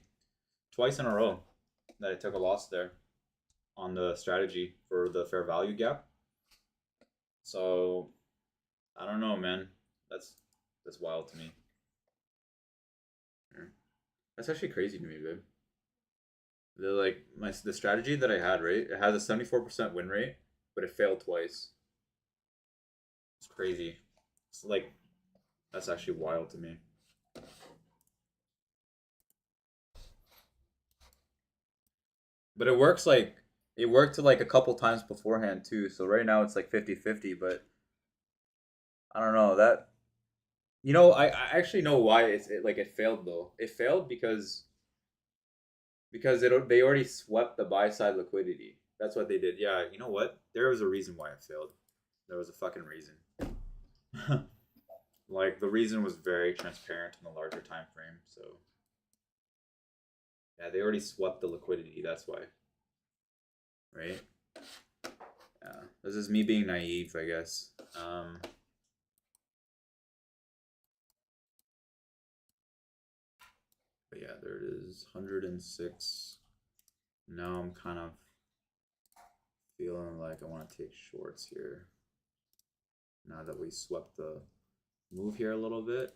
Twice in a row that I took a loss there on the strategy for the fair value gap. So I don't know, man. That's wild to me. That's actually crazy to me, babe. The strategy that I had, right? It has a 74% win rate, but it failed twice. It's crazy. It's like that's actually wild to me. But it worked to like a couple times beforehand too. So right now it's like 50-50, but I don't know that I actually know why it failed though. It failed because they already swept the buy side liquidity. That's what they did. Yeah, you know what? There was a reason why it failed. There was a fucking reason. Like the reason was very transparent in the larger time frame. So yeah, they already swept the liquidity. That's why, right? Yeah, this is me being naive, I guess. But yeah, there it is, 106. Now I'm kind of feeling like I want to take shorts here. Now that we swept the move here a little bit.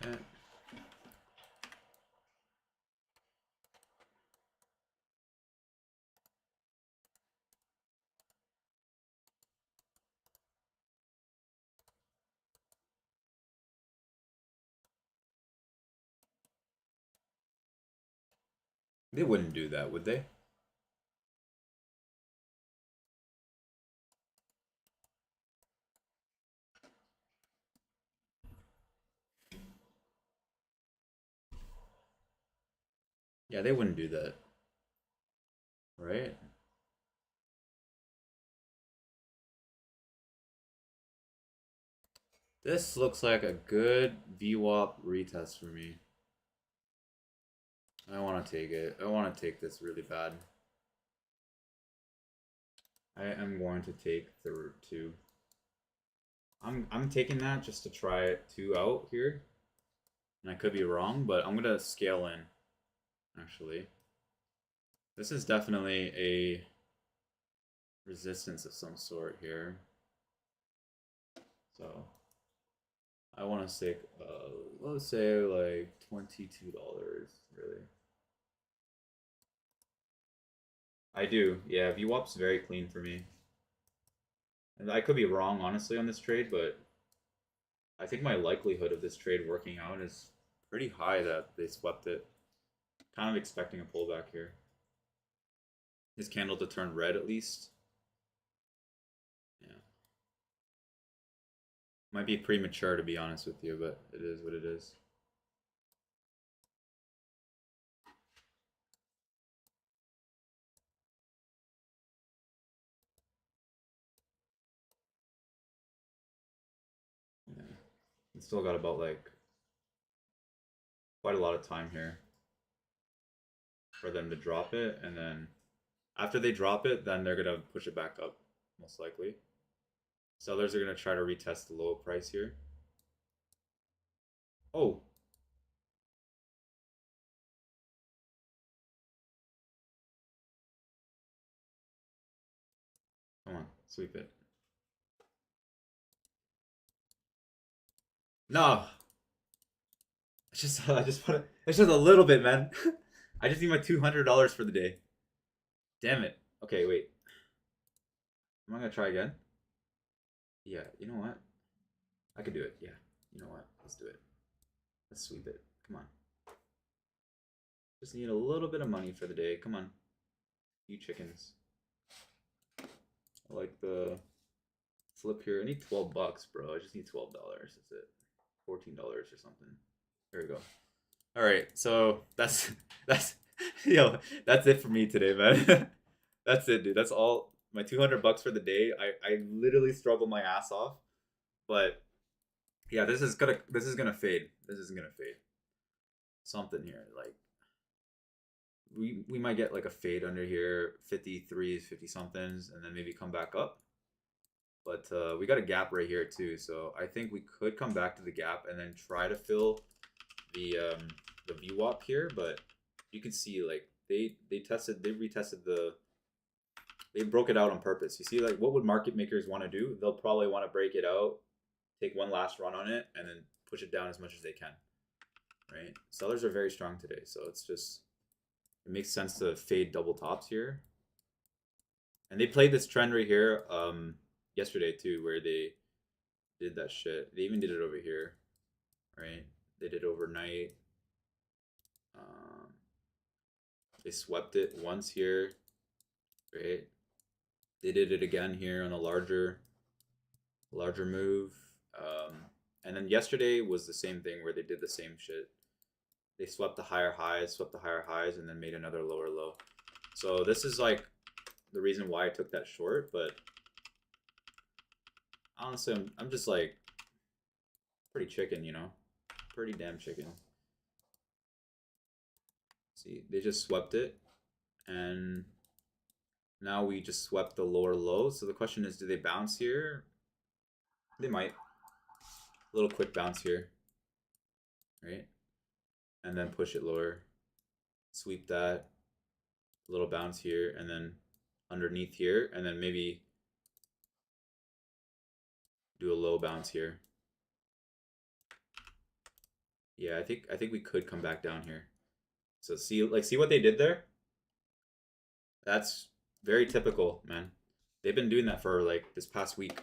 Okay. They wouldn't do that, would they? Yeah, they wouldn't do that, right? This looks like a good VWAP retest for me. I want to take it. I want to take this really bad. I am going to take the 2. I'm taking that just to try it 2 out here. And I could be wrong, but I'm gonna scale in, actually. This is definitely a resistance of some sort here. So I want to say, let's say like $22, really. I do, yeah. VWAP's very clean for me, and I could be wrong, honestly, on this trade, but I think my likelihood of this trade working out is pretty high that they swept it. Kind of expecting a pullback here. His candle to turn red at least. Yeah. Might be premature to be honest with you, but it is what it is. Yeah. We still got about like quite a lot of time here for them to drop it, and then after they drop it, then they're gonna push it back up, most likely. Sellers are gonna try to retest the low price here. Oh, come on, sweep it. No, I just put it. It's just a little bit, man. I just need my $200 for the day. Damn it. Okay, wait. Am I gonna try again? Yeah, you know what? I could do it. Yeah, you know what? Let's do it. Let's sweep it. Come on. Just need a little bit of money for the day. Come on. You chickens. I like the flip here. I need $12, bro. I just need $12. That's it. $14 or something. There we go. All right, so that's yo, that's it for me today, man. That's it, dude. That's all. My $200 for the day. I literally struggled my ass off, but yeah, this is gonna fade. This is gonna fade. Something here, like we might get like a fade under here, 53s, 50 somethings, and then maybe come back up. But we got a gap right here too, so I think we could come back to the gap and then try to fill the VWAP here. But you can see like they retested they broke it out on purpose. You see, like what would market makers want to do? They'll probably want to break it out, take one last run on it, and then push it down as much as they can. Right? Sellers are very strong today, so it's just it makes sense to fade double tops here. And they played this trend right here yesterday too, where they did that shit. They even did it over here, right? They did overnight. Um, they swept it once here, right? They did it again here on a larger move. And then yesterday was the same thing where they did the same shit. They swept the higher highs, and then made another lower low. So this is like the reason why I took that short, but honestly, I'm just like pretty chicken, you know? Pretty damn chicken. See, they just swept it, and now we just swept the lower low. So the question is, do they bounce here? They might. A little quick bounce here, right? And then push it lower. Sweep that. A little bounce here, and then underneath here, and then maybe do a low bounce here. Yeah, I think we could come back down here. So see what they did there? That's very typical, man. They've been doing that for like this past week.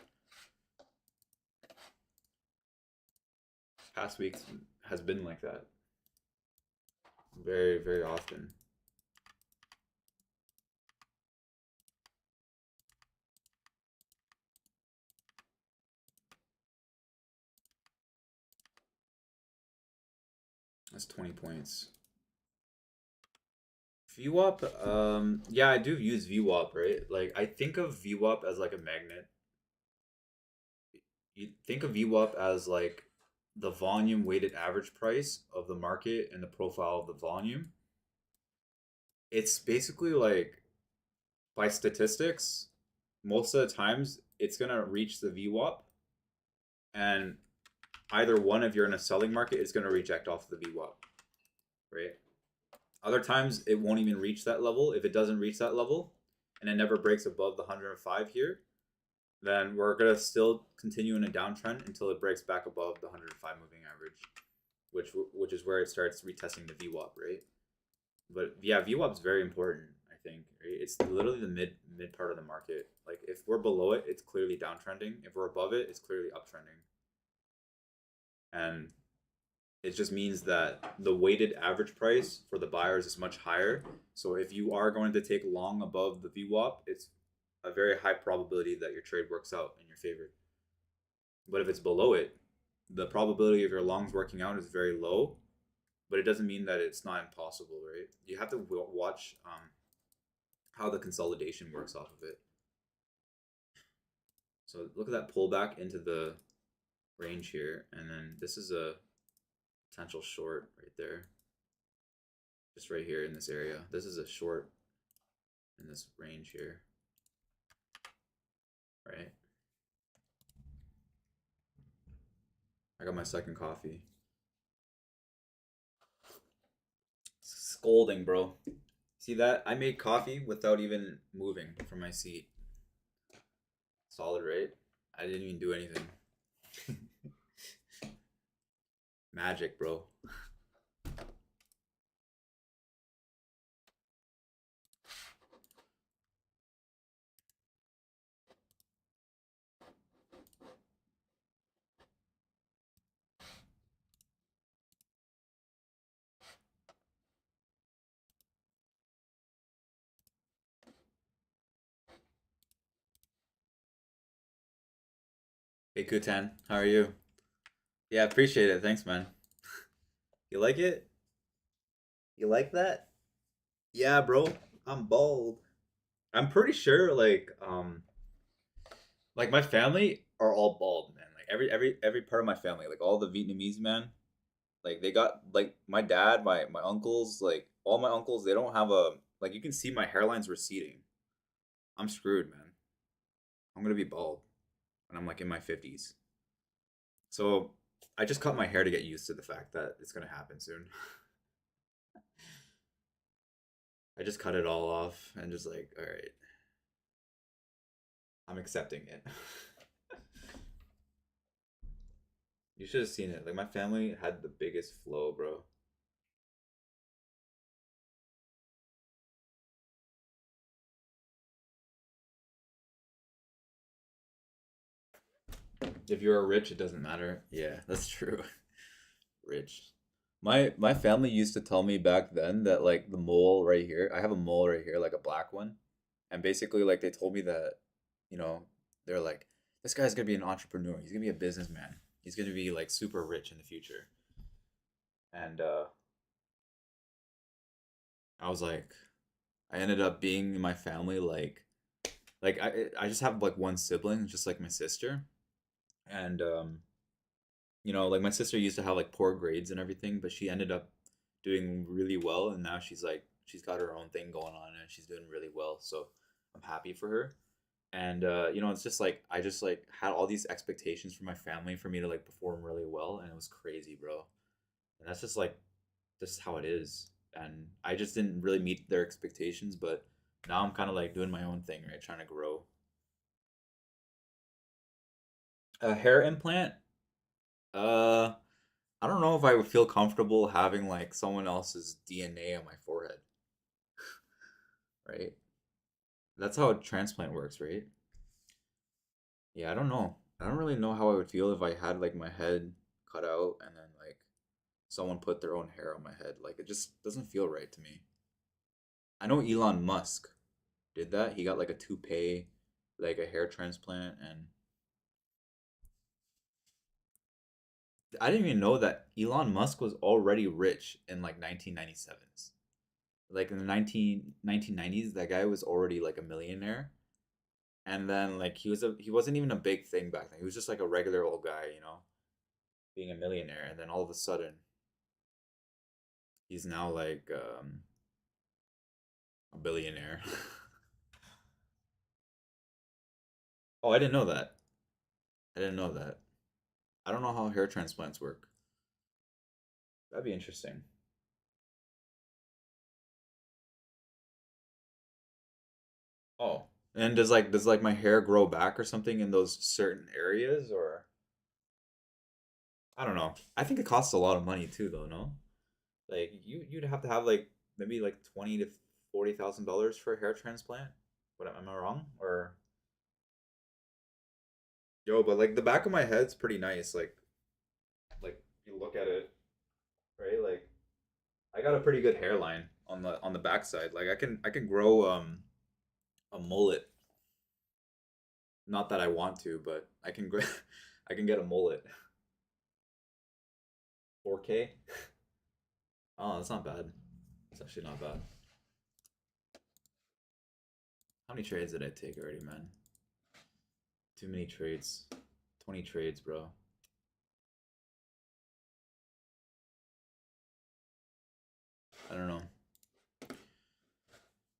Past weeks has been like that. Very, very often. That's 20 points. VWAP, yeah, I do use VWAP, right? Like, I think of VWAP as like a magnet. You think of VWAP as like the volume weighted average price of the market and the profile of the volume. It's basically like by statistics, most of the times it's gonna reach the VWAP, and either one, if you're in a selling market, is gonna reject off the VWAP, right? Other times it won't even reach that level. If it doesn't reach that level and it never breaks above the 105 here, then we're gonna still continue in a downtrend until it breaks back above the 105 moving average, which is where it starts retesting the VWAP, right? But yeah, VWAP is very important. I think, right? It's literally the mid part of the market. Like if we're below it, it's clearly downtrending. If we're above it, it's clearly uptrending. And it just means that the weighted average price for the buyers is much higher. So if you are going to take long above the VWAP, it's a very high probability that your trade works out in your favor. But if it's below it, the probability of your longs working out is very low. But it doesn't mean that it's not impossible, right? You have to watch how the consolidation works off of it. So look at that pullback into the range here, and then this is a potential short right there. Just right here in this area. This is a short in this range here. Right? I got my second coffee. Scolding, bro. See that? I made coffee without even moving from my seat. Solid, right? I didn't even do anything. Magic, bro. Hey, Kutan, how are you? Yeah, appreciate it. Thanks, man. You like it? You like that? Yeah, bro. I'm bald. I'm pretty sure, like my family are all bald, man. Like every part of my family, like all the Vietnamese, man. Like they got like my dad, my uncles, like all my uncles, they don't have a like you can see my hairline's receding. I'm screwed, man. I'm gonna be bald when I'm like in my 50s. So I just cut my hair to get used to the fact that it's gonna happen soon. I just cut it all off and just like, all right, I'm accepting it. You should have seen it. Like my family had the biggest flow, bro. If you're rich, it doesn't matter. Yeah, that's true. Rich. My family used to tell me back then that like the mole right here, I have a mole right here, like a black one. And basically like they told me that, you know, they're like, this guy's gonna be an entrepreneur. He's gonna be a businessman. He's gonna be like super rich in the future. And I was like, I ended up being in my family like I just have like one sibling, just like my sister. And you know, like my sister used to have like poor grades and everything, but she ended up doing really well, and now she's like she's got her own thing going on and she's doing really well. So I'm happy for her. And you know, it's just like I just like had all these expectations for my family for me to like perform really well, and it was crazy, bro. And that's just like just how it is. And I just didn't really meet their expectations, but now I'm kind of like doing my own thing, right? Trying to grow. A hair implant? Uh, I don't know if I would feel comfortable having like someone else's DNA on my forehead, right? That's how a transplant works, right? Yeah, I don't know. I don't really know how I would feel if I had like my head cut out and then like someone put their own hair on my head. Like it just doesn't feel right to me. I know Elon Musk did that. He got like a toupee, like a hair transplant, and I didn't even know that Elon Musk was already rich in like 1997s. Like in the 1990s, that guy was already like a millionaire. And then like he wasn't even a big thing back then. He was just like a regular old guy, you know, being a millionaire. And then all of a sudden, he's now like a billionaire. Oh, I didn't know that. I didn't know that. I don't know how hair transplants work. That'd be interesting. Oh, and does like my hair grow back or something in those certain areas, or I don't know. I think it costs a lot of money too, though. No, like you'd have to have like maybe like 20 to 40 thousand dollars for a hair transplant. What am I wrong? Or yo, but like the back of my head's pretty nice. Like you look at it, right? Like I got a pretty good hairline on the backside. Like I can grow a mullet. Not that I want to, but I can I can get a mullet. 4K. Oh, that's not bad. It's actually not bad. How many trades did I take already, man? Too many trades. 20 trades, bro. I don't know.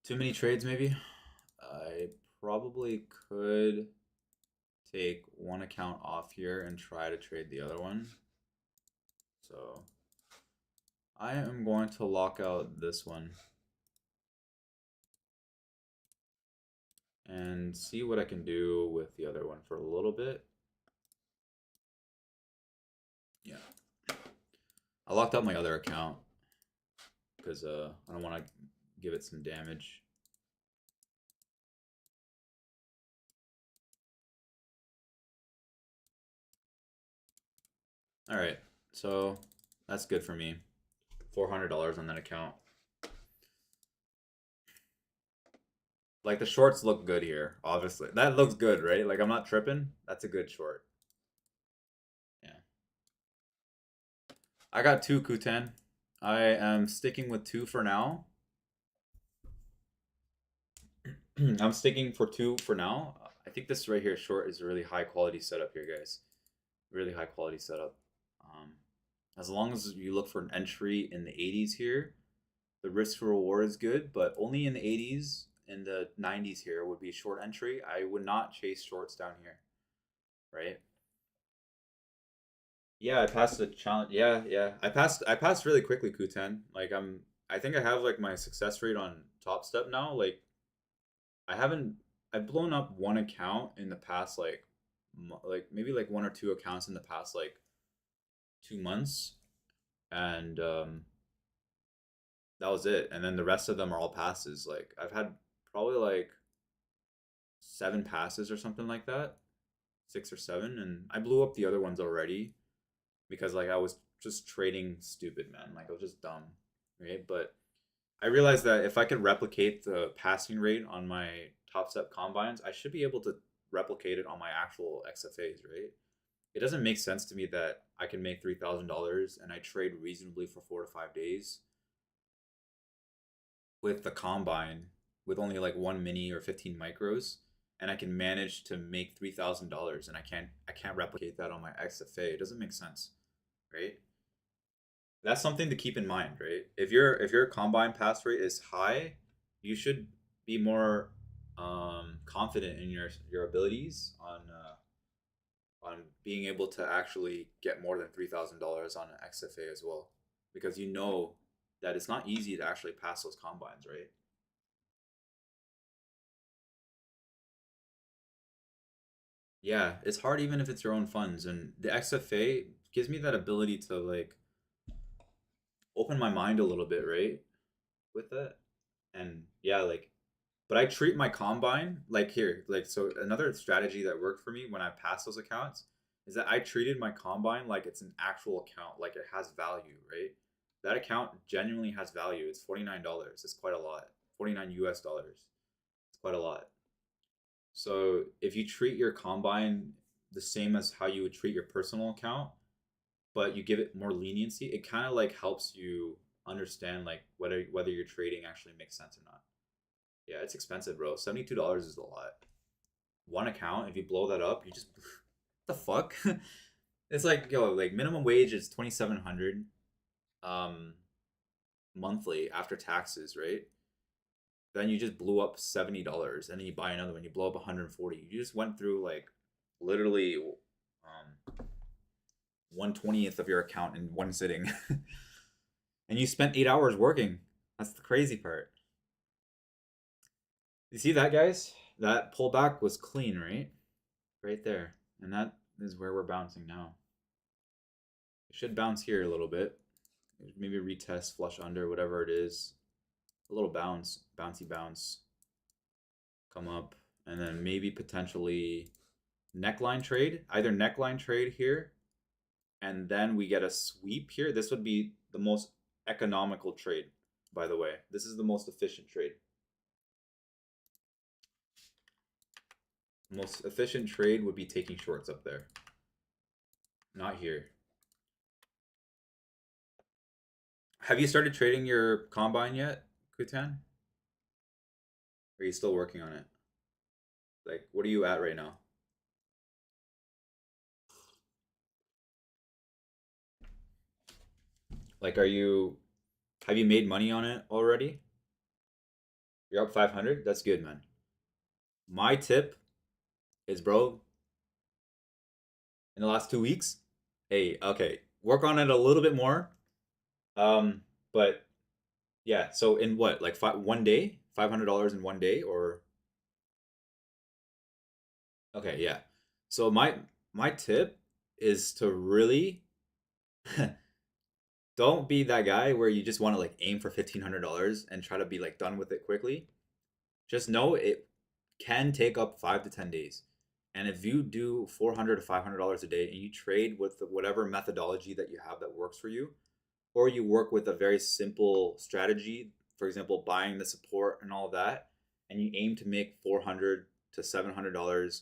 Too many trades, maybe? I probably could take one account off here and try to trade the other one. So I am going to lock out this one and see what I can do with the other one for a little bit. Yeah. I locked out my other account because I don't want to give it some damage. All right, so that's good for me. $400 on that account. Like the shorts look good here, obviously. That looks good, right? Like I'm not tripping. That's a good short. Yeah. I got two Kutan. I am sticking with two for now. I'm sticking for two for now. I think this right here short is a really high quality setup here, guys. Really high quality setup. Um, as long as you look for an entry in the 80s here, the risk reward is good, but only in the 80s and the 90s here would be short entry. I would not chase shorts down here, right? Yeah, I passed the challenge. Yeah, yeah. I passed really quickly, Kutan. Like I think I have like my success rate on Top Step now. Like I haven't I've blown up one account in the past like maybe like one or two accounts in the past like 2 months, and that was it. And then the rest of them are all passes. Like I've had probably like 7 passes or something like that, 6 or 7, and I blew up the other ones already because like I was just trading stupid, man. Like I was just dumb, right? But I realized that if I could replicate the passing rate on my top step combines, I should be able to replicate it on my actual XFAs, right? It doesn't make sense to me that I can make $3,000 and I trade reasonably for 4 to 5 days with the combine with only like one mini or 15 micros, and I can manage to make $3,000 and I can't replicate that on my XFA. It doesn't make sense, right? That's something to keep in mind, right? If your combine pass rate is high, you should be more confident in your abilities on being able to actually get more than $3,000 on an XFA as well, because you know that it's not easy to actually pass those combines, right? Yeah, it's hard even if it's your own funds, and the XFA gives me that ability to like open my mind a little bit, right? With that. And yeah, like but I treat my combine like here, like so another strategy that worked for me when I passed those accounts is that I treated my combine like it's an actual account, like it has value, right? That account genuinely has value. It's $49. It's quite a lot. 49 US dollars. It's quite a lot. So if you treat your combine the same as how you would treat your personal account, but you give it more leniency, it kind of like helps you understand like whether your trading actually makes sense or not. Yeah, it's expensive, bro. $72 is a lot. One account, if you blow that up, you just the fuck. It's like yo, like minimum wage is 2,700 um monthly after taxes, right? Then you just blew up $70, and then you buy another one, you blow up 140. You just went through like literally 1/20th of your account in one sitting. And you spent 8 hours working. That's the crazy part. You see that, guys? That pullback was clean, right? Right there. And that is where we're bouncing now. It should bounce here a little bit. Maybe retest, flush under, whatever it is. A little bounce, bouncy bounce. Come up. And then maybe potentially neckline trade. Either neckline trade here, and then we get a sweep here. This would be the most economical trade, by the way. This is the most efficient trade. Most efficient trade would be taking shorts up there. Not here. Have you started trading your combine yet, Kutan? Or are you still working on it? Like, what are you at right now? Like, have you made money on it already? You're up 500? That's good, man. My tip is, bro, in the last 2 weeks, hey, okay, work on it a little bit more. But yeah, so in what, like one day, $500 in one day, or okay, yeah. So my tip is to really don't be that guy where you just want to like aim for $1,500 and try to be like done with it quickly. Just know it can take up 5 to 10 days. And if you do $400 to $500 a day and you trade with whatever methodology that you have that works for you, or you work with a very simple strategy, for example, buying the support and all of that, and you aim to make $400 to $700,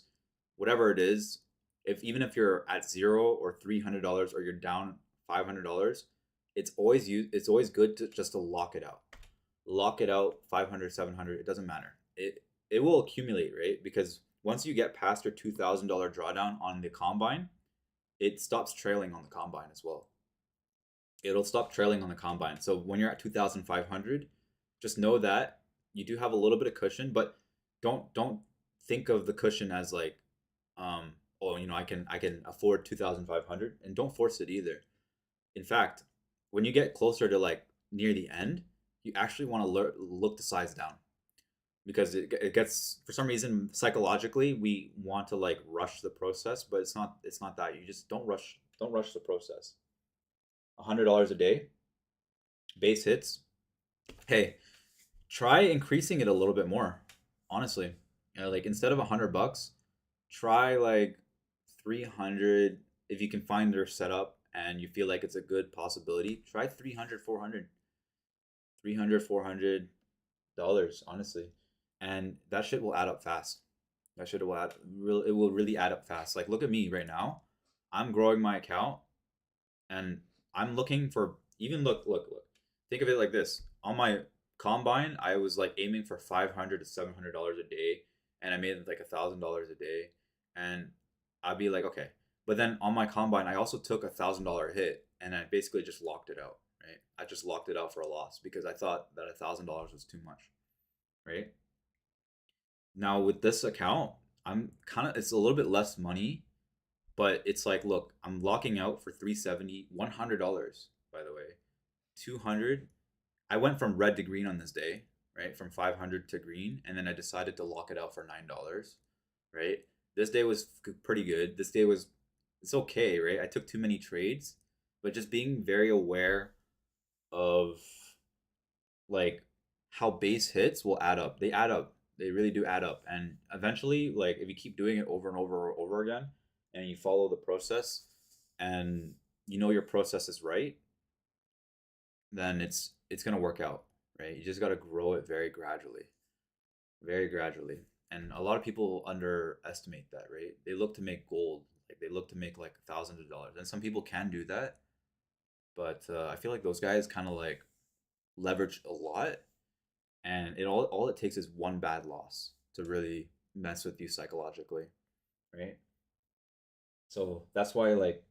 whatever it is, if even if you're at zero or $300 or you're down $500, it's always good to just to lock it out 500, 700. It doesn't matter. It will accumulate, right? Because once you get past your $2,000 drawdown on the combine, it stops trailing on the combine as well. It'll stop trailing on the combine. So when you're at 2,500, just know that you do have a little bit of cushion, but don't think of the cushion as like, oh, I can afford 2,500, and don't force it either. In fact, when you get closer to like near the end, you actually want to look to size down, because it gets, for some reason, psychologically we want to like rush the process, but it's not that. You just don't rush the process. $100 a day base hits. Hey, try increasing it a little bit more. Honestly, like instead of $100, try like 300. If you can find their setup and you feel like it's a good possibility, try 300, 400, 300, $400, honestly, and that shit will add up fast. That shit will it will really add up fast. Like look at me right now. I'm growing my account, and I'm looking for, even look. Think of it like this. On my combine, I was like aiming for $500 to $700 a day, and I made like $1,000 a day, and I'd be like, okay. But then on my combine, I also took $1,000 hit, and I basically just locked it out. Right? I just locked it out for a loss because I thought that $1,000 was too much. Right? Now with this account, it's a little bit less money, but it's like, look, I'm locking out for 370, $100, by the way. 200. I went from red to green on this day, right? From 500 to green, and then I decided to lock it out for $9, right? This day was pretty good. This day was, it's okay, right? I took too many trades, but just being very aware of like how base hits will add up. They add up. They really do add up. And eventually, like if you keep doing it over and over and over again, and you follow the process, and you know your process is right, then it's gonna work out, right? You just gotta grow it very gradually, very gradually. And a lot of people underestimate that, right? They look to make gold Like they look to make like thousands of dollars, and some people can do that, but I feel like those guys kind of like leverage a lot, and all it takes is one bad loss to really mess with you psychologically, right? So that's why, like,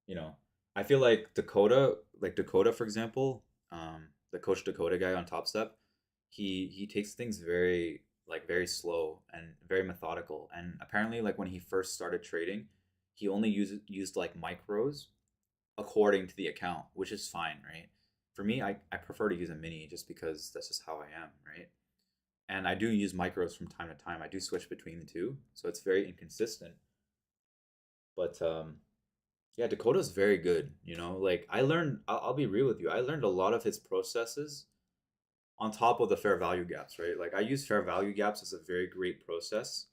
you know, I feel like Dakota, for example, the Coach Dakota guy on Top Step, he takes things very slow and very methodical. And apparently, like when he first started trading, he only used like micros according to the account, which is fine, right? For me, I prefer to use a mini just because that's just how I am, right? And I do use micros from time to time. I do switch between the two, so it's very inconsistent. But yeah, Dakota's very good. You know, like I'll be real with you. I learned a lot of his processes on top of the fair value gaps, right? Like I use fair value gaps as a very great process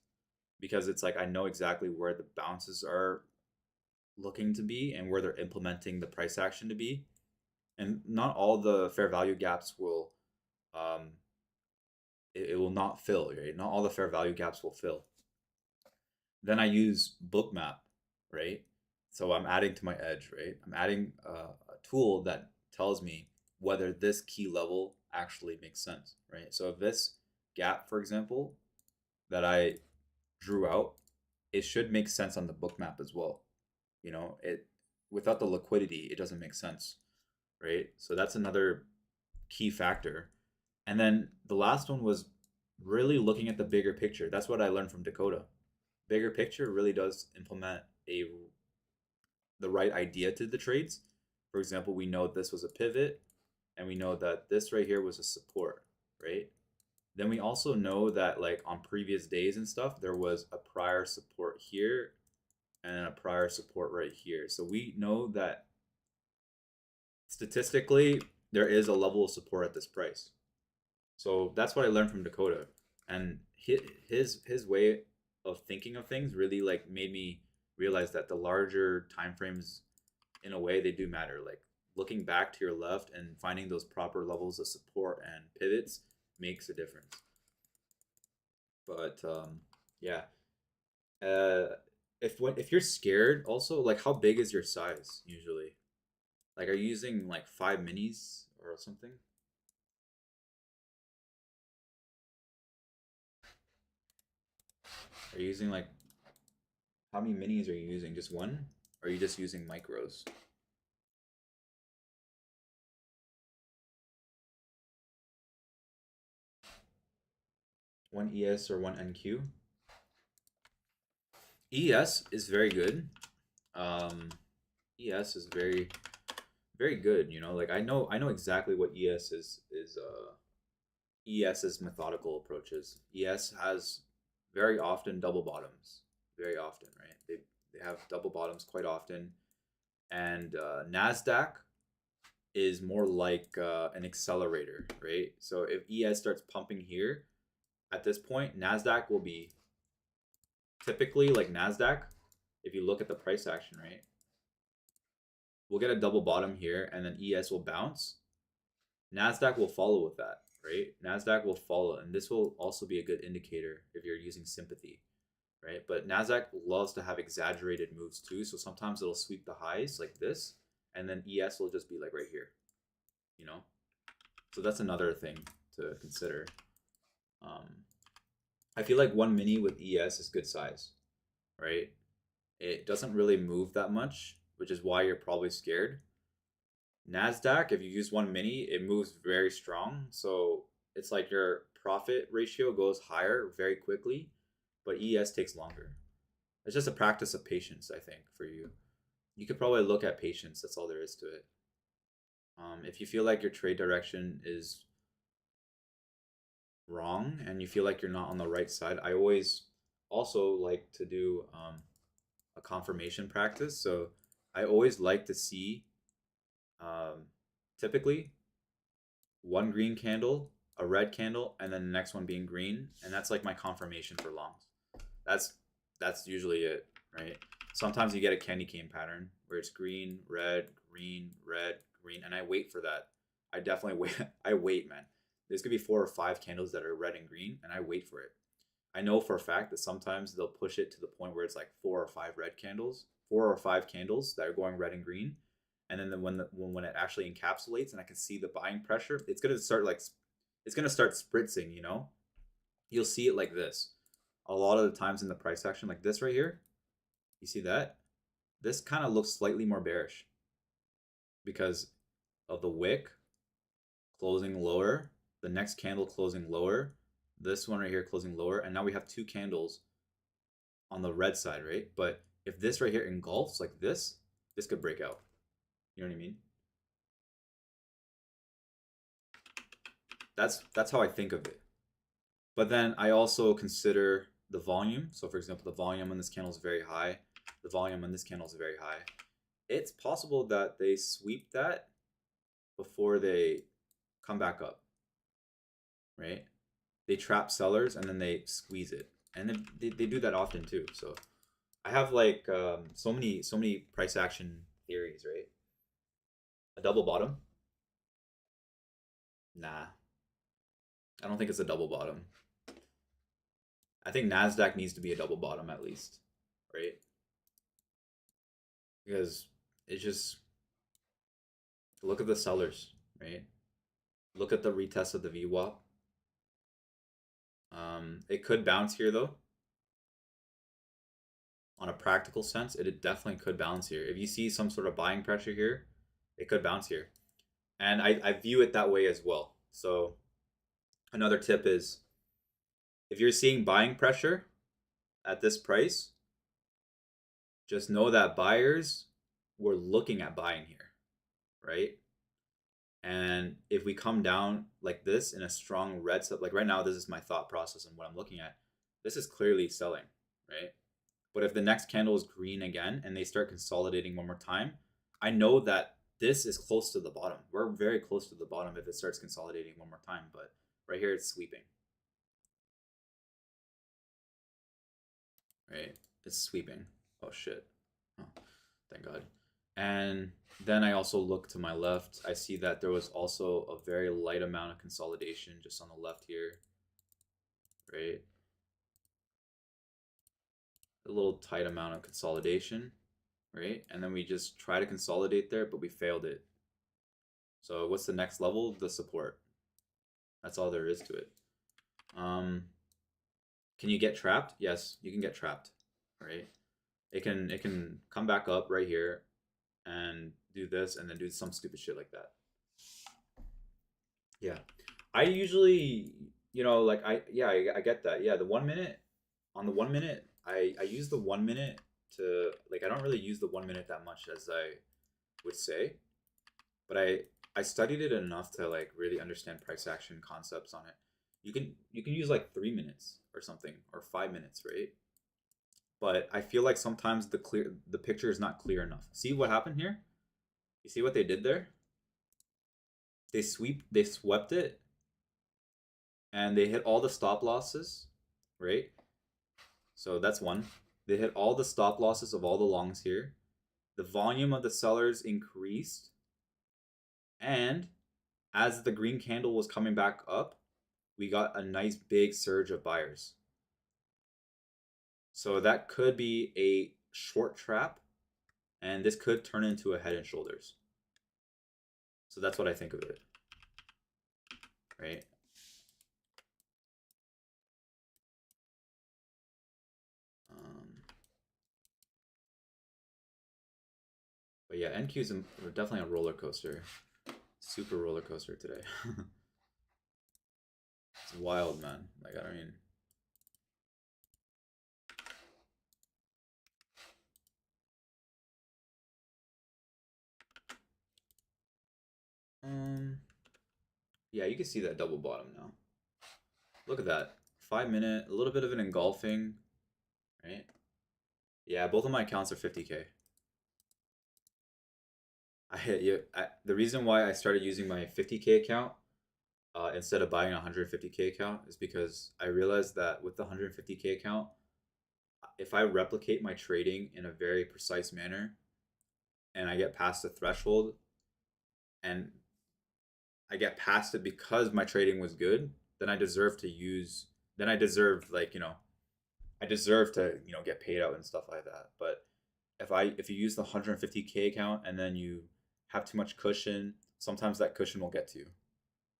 because it's like I know exactly where the bounces are looking to be and where they're implementing the price action to be. And not all the fair value gaps will um it will not fill, right? Not all the fair value gaps will fill. Then I use bookmap, right? So I'm adding to my edge, right? I'm adding a tool that tells me whether this key level actually makes sense, right? So if this gap, for example, that I drew out, it should make sense on the bookmap as well. You know, it without the liquidity, it doesn't make sense, right? So that's another key factor. And then the last one was really looking at the bigger picture. That's what I learned from Dakota. Bigger picture really does implement a the right idea to the trades. For example, we know this was a pivot and we know that this right here was a support, right? Then we also know that like on previous days and stuff, there was a prior support here and a prior support right here. So we know that statistically there is a level of support at this price. So that's what I learned from Dakota, and his way of thinking of things really like made me realize that the larger time frames, in a way, they do matter. Like looking back to your left and finding those proper levels of support and pivots makes a difference. But yeah, uh, if you're scared, also like how big is your size usually? Like, are you using like 5 minis or something? Are you using like how many minis are you using? Just one? Or are you just using micros? One ES or one NQ? ES is very good. Um, ES is very good. You know, like I know exactly what ES's methodical approaches. ES has very often double bottoms, very often, right? They have double bottoms quite often, and Nasdaq is more like an accelerator, right? So if ES starts pumping here, at this point, Nasdaq will be typically like Nasdaq. If you look at the price action, right, we'll get a double bottom here, and then ES will bounce. Nasdaq will follow with that, right? Nasdaq will follow, and this will also be a good indicator if you're using sympathy, right? But Nasdaq loves to have exaggerated moves too, so sometimes it'll sweep the highs like this, and then ES will just be like right here, you know. So that's another thing to consider. Um, I feel like one mini with ES is good size, right? It doesn't really move that much, which is why you're probably scared. Nasdaq, if you use one mini, it moves very strong, so it's like your profit ratio goes higher very quickly, but ES takes longer. It's just a practice of patience, I think, for you. You could probably look at patience. That's all there is to it. If you feel like your trade direction is wrong and you feel like you're not on the right side, I always also like to do a confirmation practice. So I always like to see um, typically one green candle, a red candle, and then the next one being green, and that's like my confirmation for longs. That's that's usually it, right? Sometimes you get a candy cane pattern where it's green, red, green, and I wait for that. I definitely wait. I wait, man. There's gonna be 4 or 5 candles that are red and green, and I wait for it. I know for a fact that sometimes they'll push it to the point where it's like 4 or 5 candles that are going red and green, and then when it actually encapsulates and I can see the buying pressure, it's gonna start spritzing. You'll see it like this. A lot of the times in the price action, like this right here, you see that? This kind of looks slightly more bearish because of the wick closing lower, the next candle closing lower, this one right here closing lower, and now we have 2 candles on the red side, right? But if this right here engulfs like this could break out. You know what I mean? That's how I think of it. But then I also consider the volume. So for example, the volume on this candle is very high. The volume on this candle is very high. It's possible that they sweep that before they come back up, right? They trap sellers and then they squeeze it, and they do that often too. So I have like so many price action theories, right? A double bottom? Nah, I don't think it's a double bottom. I think nasdaq needs to be a double bottom at least, right? Because it's just, look at the sellers, right? Look at the retest of the VWAP. It could bounce here though. On a practical sense, it definitely could bounce here. If you see some sort of buying pressure here, it could bounce here. And I view it that way as well. So another tip is, if you're seeing buying pressure at this price, just know that buyers were looking at buying here, right? And if we come down like this in a strong red sub, like right now, this is my thought process and what I'm looking at. This is clearly selling, right? But if the next candle is green again and they start consolidating one more time, I know that this is close to the bottom. We're very close to the bottom if it starts consolidating one more time. But right here, it's sweeping. Right? It's sweeping. Oh, shit. Oh, thank God. And then I also look to my left. I see that there was also a very light amount of consolidation just on the left here. Right? A little tight amount of consolidation, right? And then we just try to consolidate there, but we failed it. So what's the next level? The support. That's all there is to it. Can you get trapped? Yes, you can get trapped, right? It can come back up right here and do this and then do some stupid shit like that. Yeah. I usually, like I get that. Yeah, the 1 minute, on the 1 minute, I use the 1 minute to, like, I don't really use the 1 minute that much as I would say, but I studied it enough to like really understand price action concepts on it. You can use like 3 minutes or something, or 5 minutes, right? But I feel like sometimes the picture is not clear enough. See what happened here? You see what they did there? They swept it, and they hit all the stop losses, right? So that's one. They hit all the stop losses of all the longs here. The volume of the sellers increased, and as the green candle was coming back up, we got a nice big surge of buyers. So that could be a short trap, and this could turn into a head and shoulders. So that's what I think of it, right? But yeah, NQ is definitely a roller coaster. Super roller coaster today. It's wild, man. Like, I mean, yeah, you can see that double bottom now. Look at that. 5 minute, a little bit of an engulfing, right? Yeah, both of my accounts are 50K. The reason why I started using my 50K account instead of buying a 150K account is because I realized that with the 150K account, if I replicate my trading in a very precise manner and I get past the threshold and I get past it because my trading was good, then I deserve, like, I deserve to, you know, get paid out and stuff like that. But if you use the 150K account and then you have too much cushion, sometimes that cushion will get to you.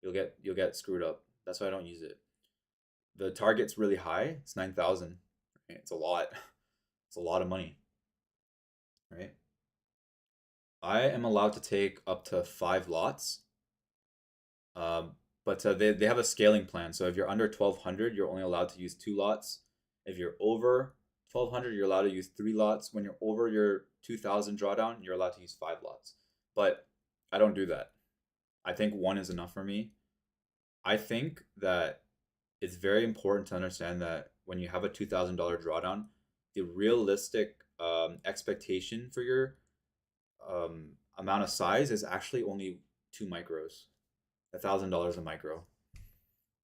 You'll get screwed up. That's why I don't use it. The target's really high. It's 9,000. Right? It's a lot. It's a lot of money, right? I am allowed to take up to 5 lots. But they have a scaling plan. So if you're under 1,200, you're only allowed to use 2 lots. If you're over 1,200, you're allowed to use 3 lots. When you're over your 2,000 drawdown, you're allowed to use 5 lots. But I don't do that. I think one is enough for me. I think that it's very important to understand that when you have a $2,000 drawdown, the realistic expectation for your amount of size is actually only 2 micros, $1,000 a micro.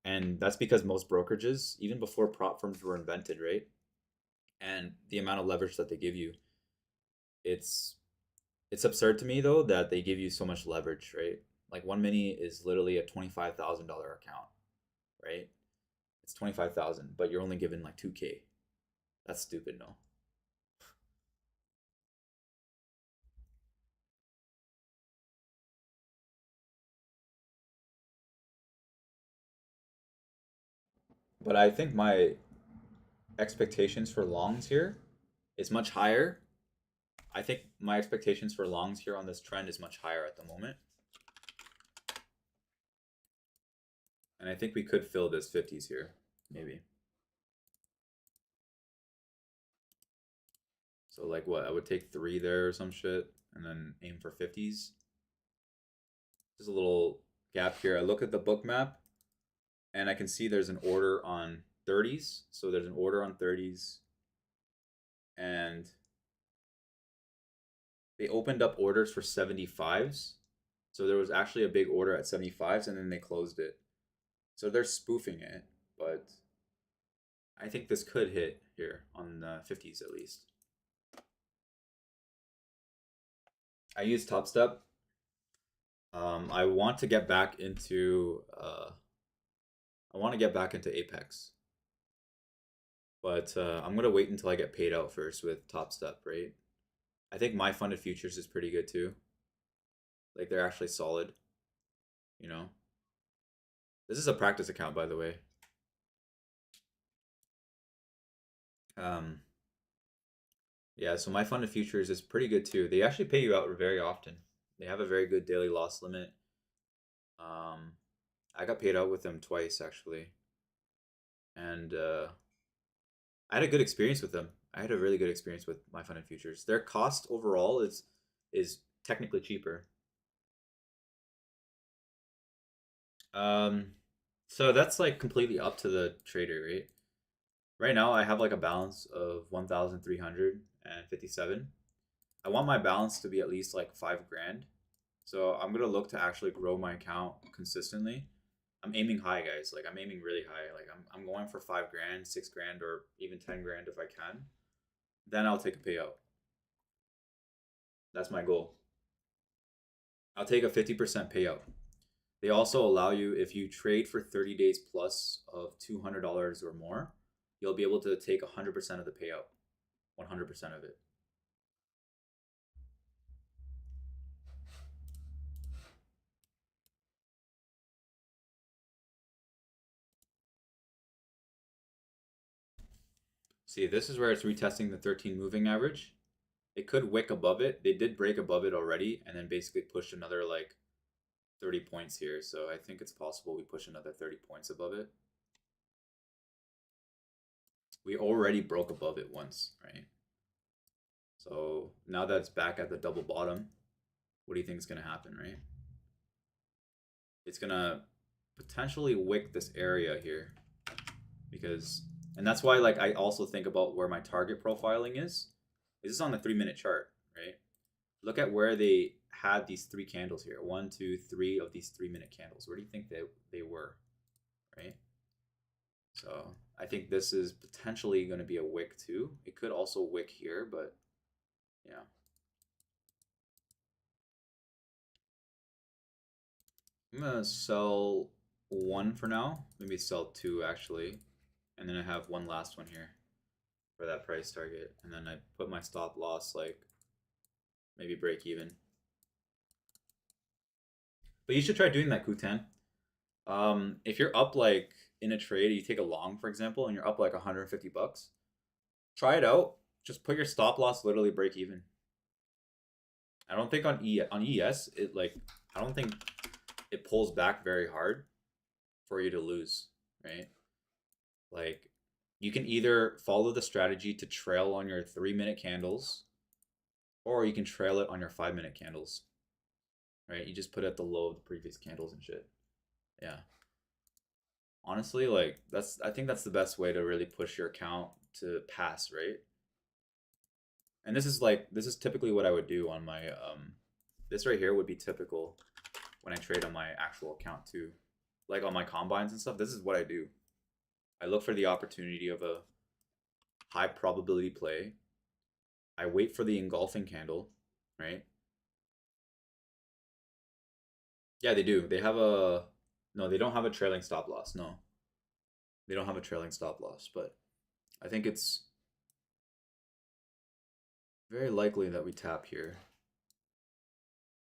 And that's because most brokerages, even before prop firms were invented, right? And the amount of leverage that they give you, it's it's absurd to me though that they give you so much leverage, right? Like one mini is literally a $25,000 account, right? It's 25,000, but you're only given like 2K. That's stupid, no? But I think my expectations for longs here is much higher. I think my expectations for longs here on this trend is much higher at the moment. And I think we could fill this 50s here, maybe. So like what? I would take 3 there or some shit and then aim for 50s. There's a little gap here. I look at the book map and I can see there's an order on 30s. So there's an order on 30s. And they opened up orders for 75s. So there was actually a big order at 75s and then they closed it. So they're spoofing it, but I think this could hit here on the 50s at least. I use Top Step. I want to get back into Apex, but I'm gonna wait until I get paid out first with Top Step, right? I think my funded futures is pretty good too. Like they're actually solid, you know. This is a practice account, by the way. Yeah, so my funded futures is pretty good too. They actually pay you out very often. They have a very good daily loss limit. I got paid out with them twice actually, and I had a good experience with them. I had a really good experience with my funded futures. Their cost overall is technically cheaper. Um, so that's like completely up to the trader, right? Right now, I have like a balance of 1,357. I want my balance to be at least like 5 grand. So I'm gonna look to actually grow my account consistently. I'm aiming high, guys. Like I'm aiming really high. Like I'm going for 5 grand, 6 grand, or even 10 grand if I can. Then I'll take a payout. That's my goal. I'll take a 50% payout. They also allow you, if you trade for 30 days plus of $200 or more, you'll be able to take 100% of the payout, 100% of it. See, this is where it's retesting the 13 moving average. It could wick above it. They did break above it already and then basically pushed another like 30 points here. So I think it's possible we push another 30 points above it. We already broke above it once, right? So now that it's back at the double bottom, what do you think is going to happen, right? It's going to potentially wick this area here because, and that's why like I also think about where my target profiling is. This is on the 3-minute chart, right? Look at where they had these 3 candles here. 1, 2, 3 of these 3-minute candles. Where do you think they were, right? So I think this is potentially going to be a wick too. It could also wick here, but yeah. I'm gonna sell 1 for now. Maybe sell 2 actually, and then I have one last one here. for that price target, and then I put my stop loss like maybe break even. But you should try doing that, Kutan. If you're up like in a trade, you take a long, for example, and you're up like 150 bucks, try it out. Just put your stop loss literally break even. I don't think on ES it like I don't think it pulls back very hard for you to lose, right? Like you can either follow the strategy to trail on your 3-minute candles, or you can trail it on your 5-minute candles. Right? You just put it at the low of the previous candles and shit. Yeah. Honestly, like I think that's the best way to really push your account to pass, right? And this is typically what I would do on my this right here would be typical when I trade on my actual account too. Like on my combines and stuff, this is what I do. I look for the opportunity of a high probability play. I wait for the engulfing candle, right? Yeah, they do. They have a no, they don't have a trailing stop loss. No. They don't have a trailing stop loss, but I think it's very likely that we tap here.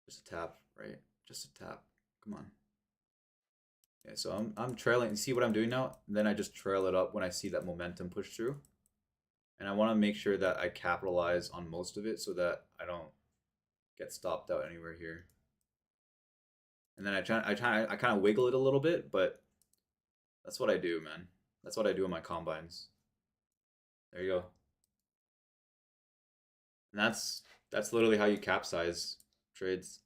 Just a tap, right? Just a tap. Come on. Okay, so I'm trailing. See what I'm doing now? Then I just trail it up when I see that momentum push through. And I want to make sure that I capitalize on most of it so that I don't get stopped out anywhere here. And then I kind of wiggle it a little bit, but that's what I do, man. That's what I do in my combines. There you go. And that's literally how you capsize trades.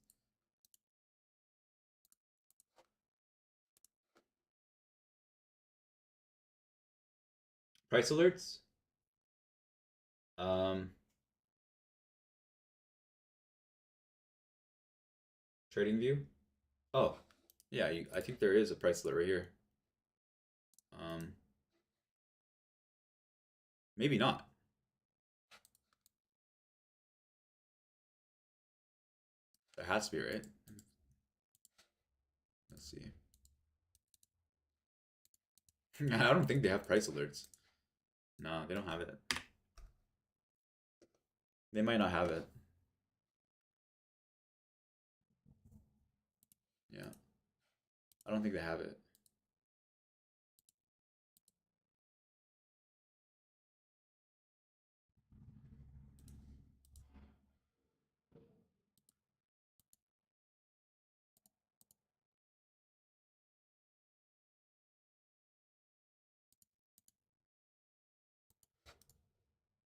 Price alerts. Trading view. Oh, yeah. I think there is a price alert right here. Maybe not. There has to be, right? Let's see. I don't think they have price alerts. No, they don't have it. They might not have it. Yeah. I don't think they have it.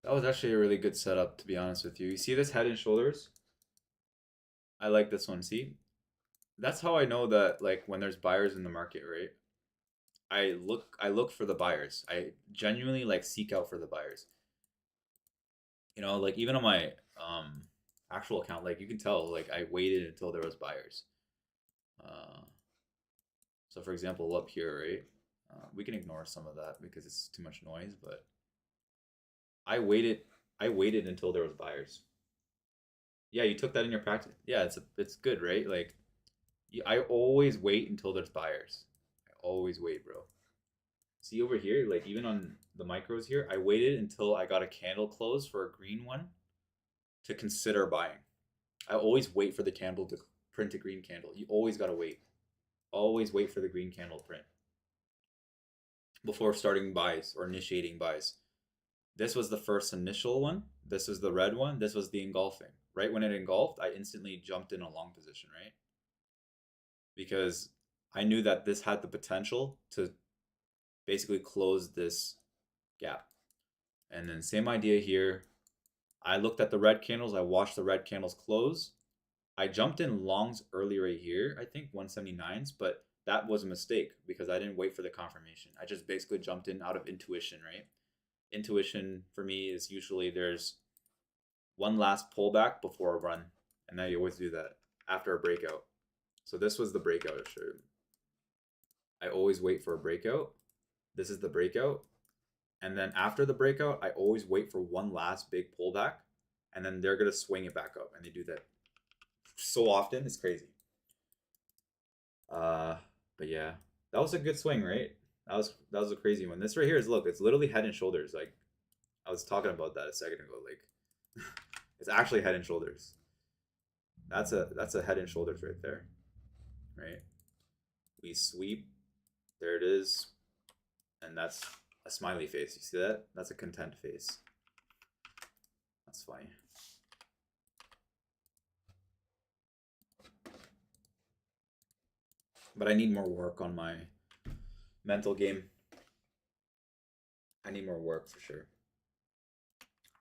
That was actually a really good setup, to be honest with you. You see this head and shoulders? I like this one. See? That's how I know that like when there's buyers in the market, right? I look for the buyers. I genuinely like seek out for the buyers. You know, like even on my actual account, like you can tell, like I waited until there was buyers. Uh, so for example, up here, right? We can ignore some of that because it's too much noise, but I waited. I waited until there was buyers. Yeah, you took that in your practice. Yeah, it's good, right? Like, I always wait until there's buyers. I always wait, bro. See over here, like even on the micros here, I waited until I got a candle close for a green one to consider buying. I always wait for the candle to print a green candle. You always gotta wait. Always wait for the green candle print before starting buys or initiating buys. This was the first initial one. This is the red one. This was the engulfing. Right when it engulfed, I instantly jumped in a long position, right? Because I knew that this had the potential to basically close this gap. And then same idea here. I looked at the red candles. I watched the red candles close. I jumped in longs early right here, I think 179s, but that was a mistake because I didn't wait for the confirmation. I just basically jumped in out of intuition, right? Intuition for me is usually there's one last pullback before a run, and I always do that after a breakout. So this was the breakout it showed. I always wait for a breakout. This is the breakout. And then after the breakout, I always wait for one last big pullback, and then they're going to swing it back up. And they do that so often. It's crazy. But yeah, that was a good swing, right? That was a crazy one. This right here is, look, it's literally head and shoulders. Like, I was talking about that a second ago. Like, it's actually Head and Shoulders. That's a Head and Shoulders right there, right? We sweep. There it is, and that's a smiley face. You see that? That's a content face. That's funny. But I need more work on my mental game. I need more work for sure.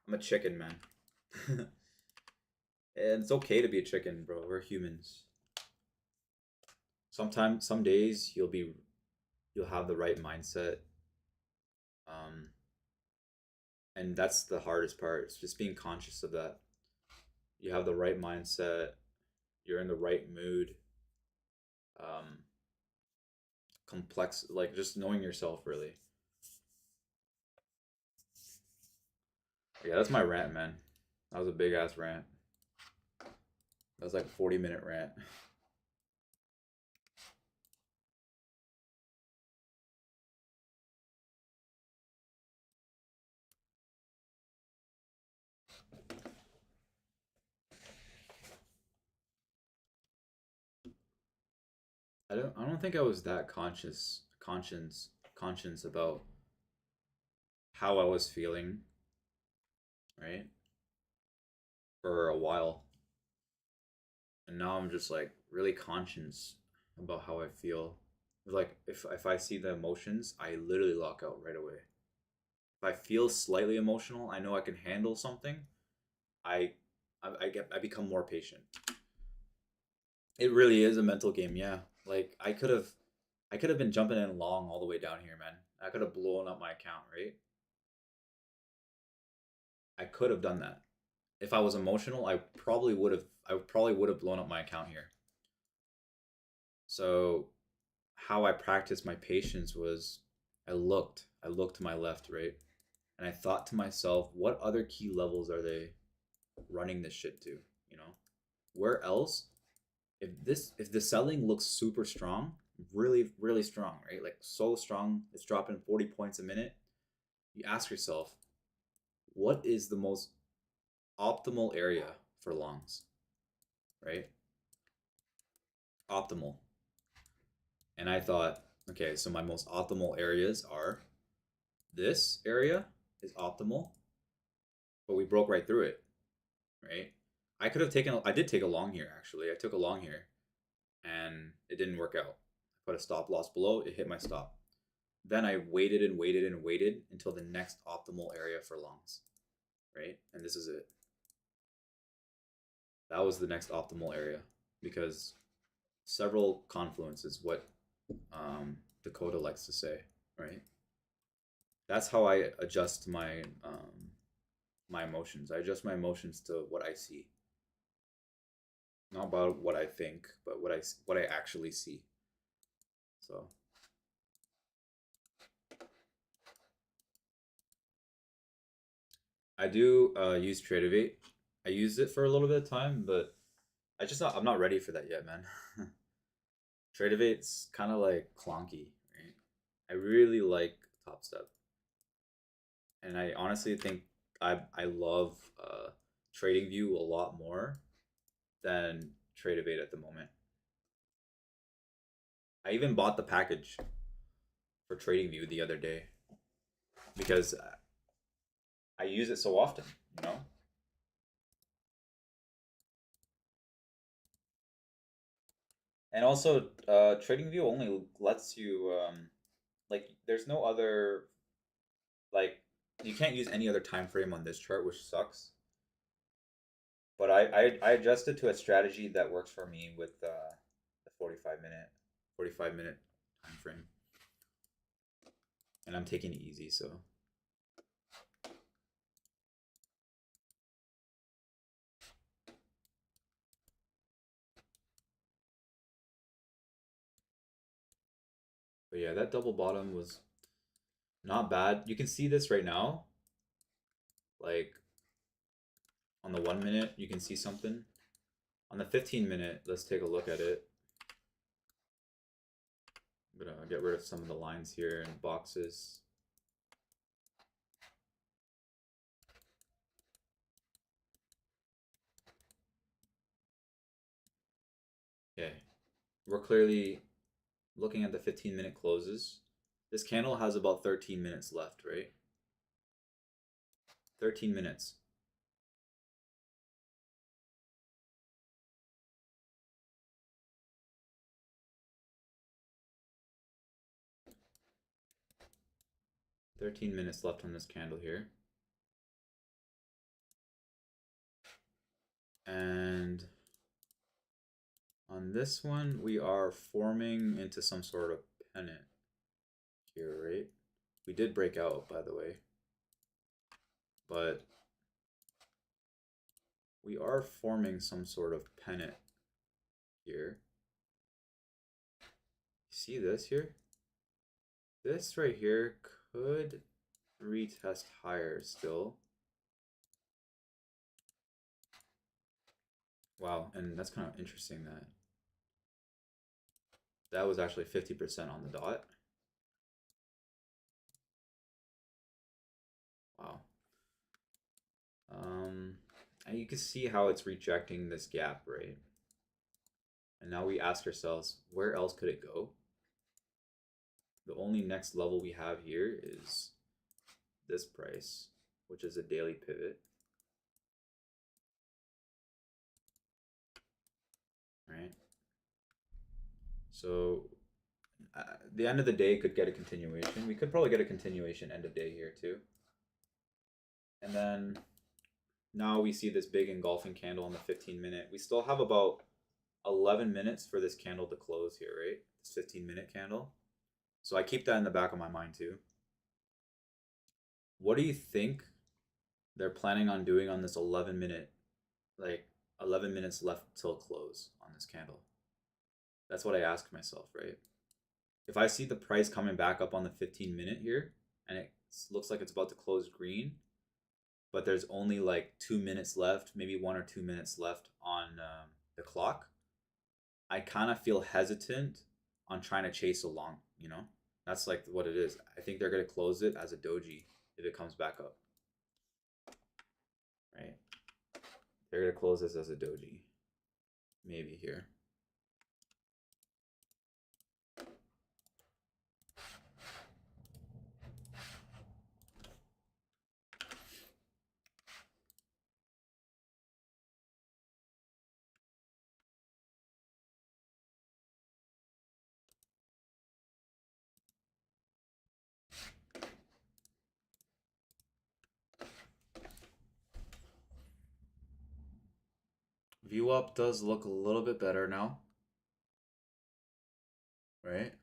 I'm a chicken, man. And it's okay to be a chicken, bro. We're humans. Sometimes, some days you'll have the right mindset. Um, and that's the hardest part. It's just being conscious of that. You have the right mindset. You're in the right mood. Um, complex, like just knowing yourself, really. Yeah, that's my rant, man. That was a big ass rant. That was like a 40-minute rant. I don't think I was that conscious about how I was feeling, right? For a while. And now I'm just like really conscious about how I feel. Like if I see the emotions, I literally lock out right away. If I feel slightly emotional, I know I can handle something. I I become more patient. It really is a mental game, yeah. Like I could have been jumping in long all the way down here, man. I could have blown up my account, right? I could have done that. If I was emotional, I probably would have blown up my account here. So how I practiced my patience was I looked to my left, right? And I thought to myself, what other key levels are they running this shit to, you know? Where else if the selling looks super strong, really strong, right? Like so strong, it's dropping 40 points a minute. You ask yourself, what is the most optimal area for longs, right? Optimal. And I thought, okay, so my most optimal areas are this area is optimal, but we broke right through it, right? I did take a long here actually. I took a long here and it didn't work out. I put a stop loss below, it hit my stop. Then I waited and waited and waited until the next optimal area for longs, right? And this is it. That was the next optimal area because several confluences, what Dakota likes to say, right? That's how I adjust my emotions. I adjust my emotions to what I see, not about what I think, but what I actually see. So I do use Tradevate. I used it for a little bit of time, but I'm not ready for that yet, man. Tradevate's kind of like clunky, right? I really like Top Step, and I honestly think I love Trading View a lot more than Tradevate at the moment. I even bought the package for Trading View the other day because I use it so often, you know? And also, TradingView only lets you like there's no other like you can't use any other time frame on this chart, which sucks. But I adjusted to a strategy that works for me with the 45 minute time frame, and I'm taking it easy. So but yeah, that double bottom was not bad. You can see this right now, like on the 1 minute, you can see something. On the 15 minute, let's take a look at it. I'm gonna get rid of some of the lines here and boxes. we're clearly looking at the 15-minute closes. This candle has about 13 minutes left, right? 13 minutes. $13 left on this candle here. And on this one, we are forming into some sort of pennant here, right? We did break out, by the way. But we are forming some sort of pennant here. See this here? This right here could retest higher still. Wow, and that's kind of interesting that that was actually 50% on the dot. Wow. And you can see how it's rejecting this gap, right? And now we ask ourselves, where else could it go? The only next level we have here is this price, which is a daily pivot. Right? So the end of the day could get a continuation. We could probably get a continuation end of day here too. And then now we see this big engulfing candle on the 15-minute. We still have about 11 minutes for this candle to close here, right? This 15-minute candle. So I keep that in the back of my mind too. What do you think they're planning on doing on this 11-minute, like 11 minutes left till close on this candle? That's what I ask myself, right? If I see the price coming back up on the 15-minute here, and it looks like it's about to close green, but there's only like 2 minutes left, maybe 1 or 2 minutes left on the clock, I kind of feel hesitant on trying to chase along, you know? That's like what it is. I think they're going to close it as a doji if it comes back up. Right? They're going to close this as a doji. Maybe here. View up does look a little bit better now. Right?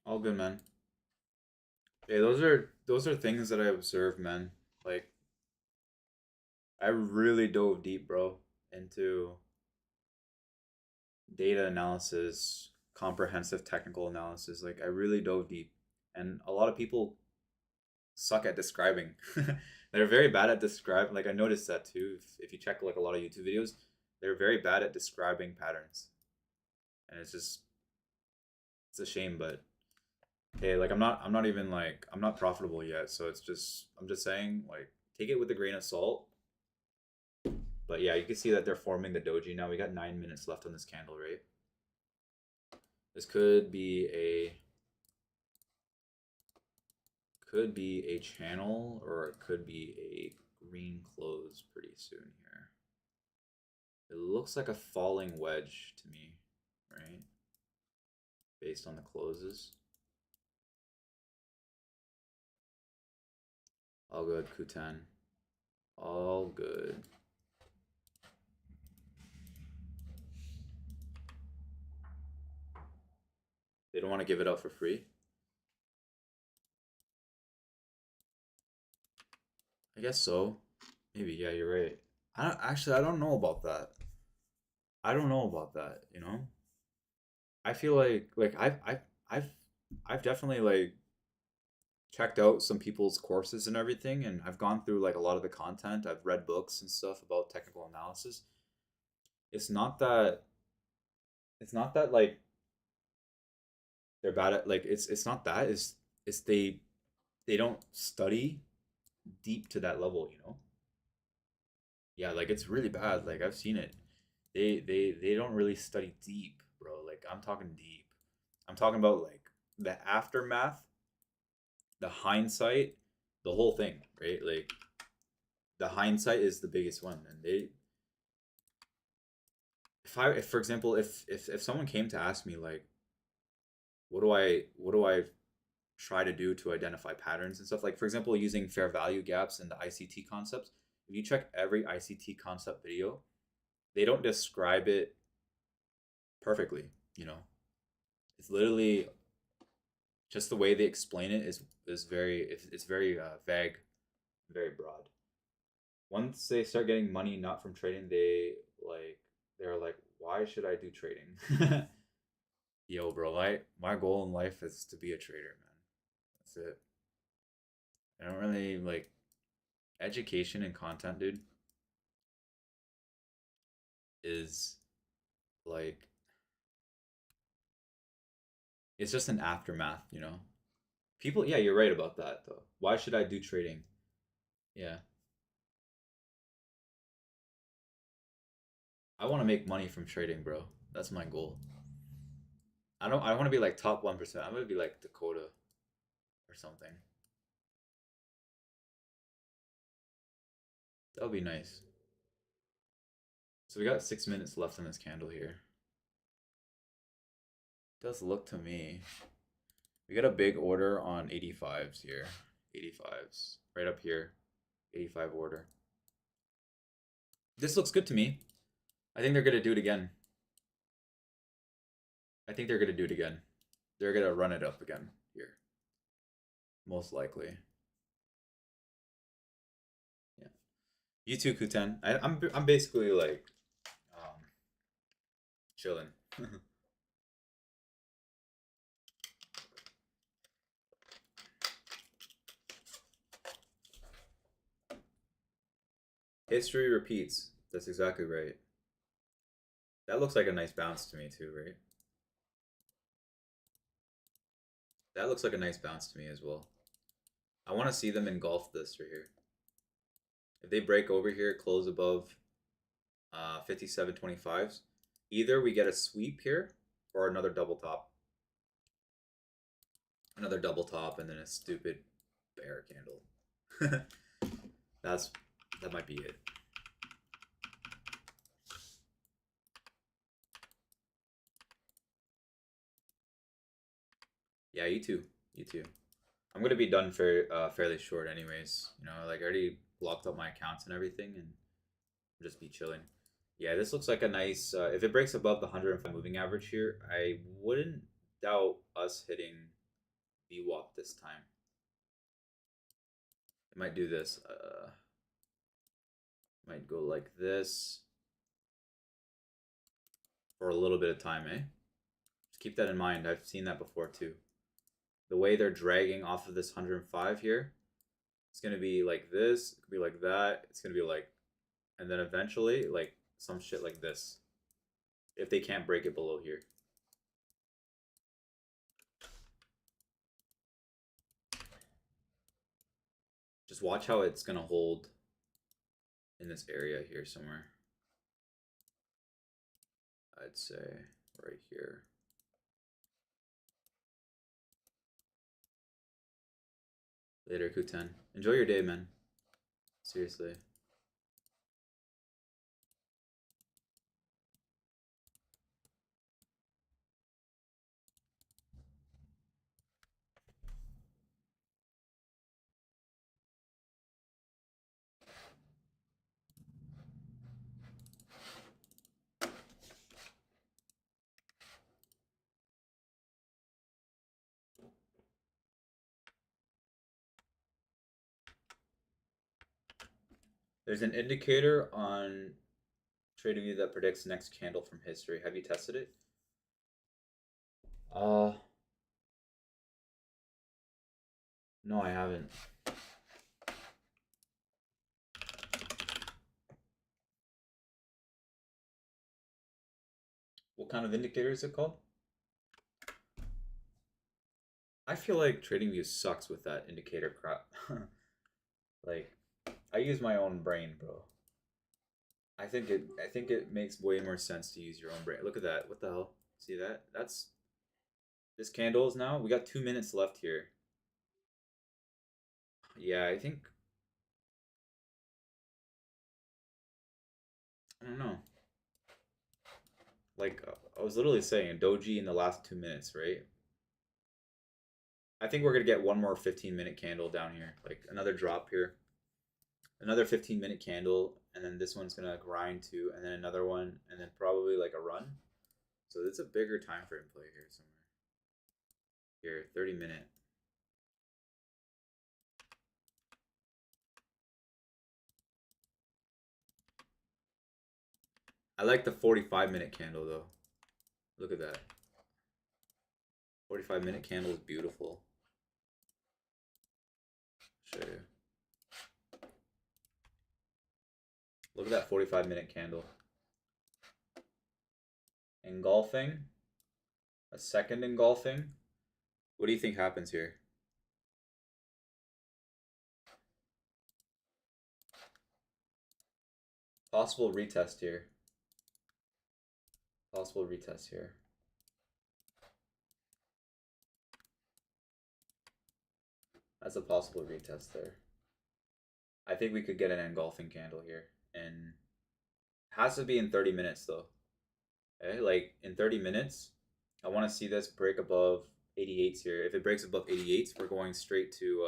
All good, man. Hey, those are things that I observe, man. Like I really dove deep, bro, into data analysis, comprehensive technical analysis. Like I really dove deep. And a lot of people suck at describing. They're very bad at describing. Like I noticed that too. If you check like a lot of YouTube videos, they're very bad at describing patterns. And it's a shame, but hey, like I'm not even like I'm not profitable yet, so I'm just saying like take it with a grain of salt. But yeah, you can see that they're forming the doji now. We got 9 minutes left on this candle, right? This could be a channel, or it could be a green close pretty soon here. It looks like a falling wedge to me, right? Based on the closes. All good, Kutan. All good. They don't want to give it up for free. I guess so. Maybe, yeah, you're right. I don't know about that. I don't know about that, you know? I feel like I've definitely like checked out some people's courses and everything, and I've gone through like a lot of the content. I've read books and stuff about technical analysis. It's not that it's not that like they're bad at like it's not that it's they don't study deep to that level, you know? Yeah, like it's really bad. Like I've seen it. They don't really study deep, bro. Like I'm talking deep. I'm talking about like the aftermath, the hindsight, the whole thing, right? Like the hindsight is the biggest one. And they if for example, if someone came to ask me like what do I try to do to identify patterns and stuff, like for example using fair value gaps and the ICT concepts, if you check every ICT concept video, they don't describe it perfectly, you know. It's literally just the way they explain it is very it's very vague, very broad. Once they start getting money not from trading, they're like, why should I do trading? Yo, bro, my goal in life is to be a trader, man. That's it. I don't really like education and content, dude, is like it's just an aftermath, you know? People, yeah, you're right about that though. Why should I do trading? Yeah. I want to make money from trading, bro. That's my goal. I want to be like top 1%. I want to be like Dakota or something. That would be nice. So we got 6 minutes left in this candle here. It does look to me. We got a big order on 85s here. 85s. Right up here. 85 order. This looks good to me. I think they're going to do it again. I think they're going to do it again. They're going to run it up again here. Most likely. Yeah. You too, Kuten. I'm basically like chilling. History repeats. That's exactly right. That looks like a nice bounce to me too, right? That looks like a nice bounce to me as well. I want to see them engulf this right here. If they break over here, close above 57.25s, either we get a sweep here or another double top. Another double top and then a stupid bear candle. That's that might be it. Yeah, you too. You too. I'm gonna be done fairly short, anyways. You know, like I already blocked up my accounts and everything, and just be chilling. Yeah, this looks like a nice. If it breaks above the 105 moving average here, I wouldn't doubt us hitting VWAP this time. It might do this. Might go like this for a little bit of time, eh? Just keep that in mind. I've seen that before too. The way they're dragging off of this 105 here, it's gonna be like this. It could be like that. It's gonna be like, and then eventually like some shit like this. If they can't break it below here. Just watch how it's gonna hold in this area here somewhere. I'd say right here. Later, Kuten. Enjoy your day, man. Seriously. There's an indicator on TradingView that predicts next candle from history. Have you tested it? Uh, No, I haven't. What kind of indicator is it called? I feel like TradingView sucks with that indicator crap. Like, I use my own brain, bro. I think it makes way more sense to use your own brain. Look at that. What the hell? See that? That's this candle is now. We got 2 minutes left here. Yeah, I think I don't know. Like I was literally saying, Doji in the last 2 minutes, right? I think we're gonna get one more 15-minute candle down here, like another drop here, another 15-minute candle, and then this one's gonna grind to, and then another one, and then probably like a run. So it's a bigger time frame play here somewhere. Here, 30-minute. I like the 45-minute candle though. Look at that. 45-minute candle is beautiful. Show you. Look at that 45-minute candle. Engulfing. A second engulfing. What do you think happens here? Possible retest here. Possible retest here. That's a possible retest there. I think we could get an engulfing candle here. And has to be in 30 minutes though. Okay, like in 30 minutes, I want to see this break above 88s here. If it breaks above 88s, we're going straight to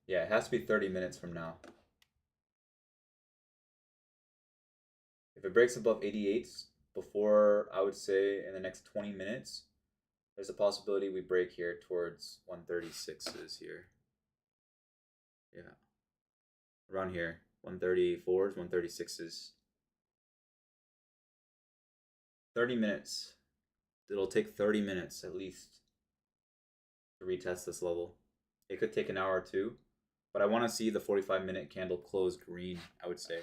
yeah, it has to be 30 minutes from now. If it breaks above 88s before, I would say in the next 20 minutes, there's a possibility we break here towards 136s here. Yeah. Around here. 134s, 136s. 30 minutes. It'll take 30 minutes at least to retest this level. It could take an hour or two, but I want to see the 45-minute candle close green, I would say.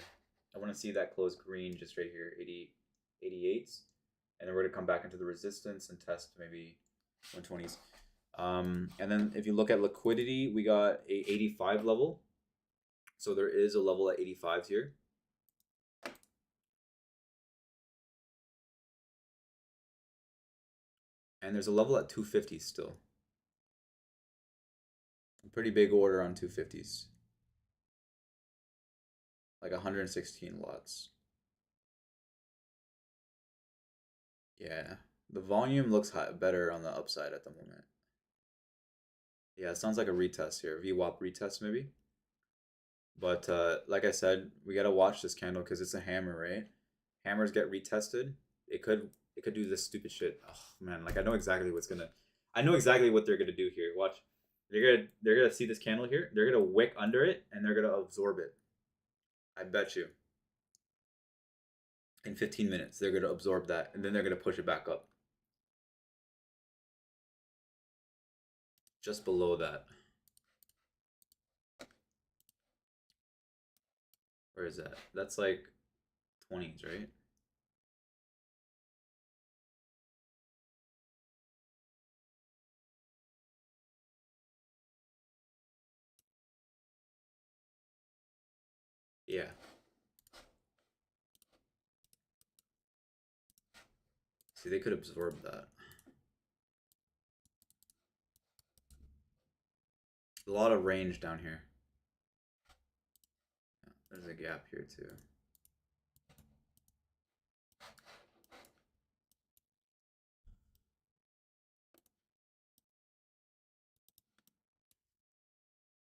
I want to see that close green just right here, 88s. And then we're going to come back into the resistance and test maybe 120s. And then if you look at liquidity, we got a 85 level. So there is a level at 85s here. And there's a level at 250s still. A pretty big order on 250s. Like 116 lots. Yeah. The volume looks better on the upside at the moment. Yeah, it sounds like a retest here. VWAP retest maybe. But like I said, we gotta watch this candle because it's a hammer, right? Hammers get retested. It could do this stupid shit. Oh man, like I know exactly what they're gonna do here. Watch. They're gonna see this candle here. They're gonna wick under it and they're gonna absorb it. I bet you. In 15 minutes, they're gonna absorb that and then they're gonna push it back up. Just below that. Where is that? That's like 20s, right? Yeah. See, they could absorb that. A lot of range down here. Yeah, there's a gap here too.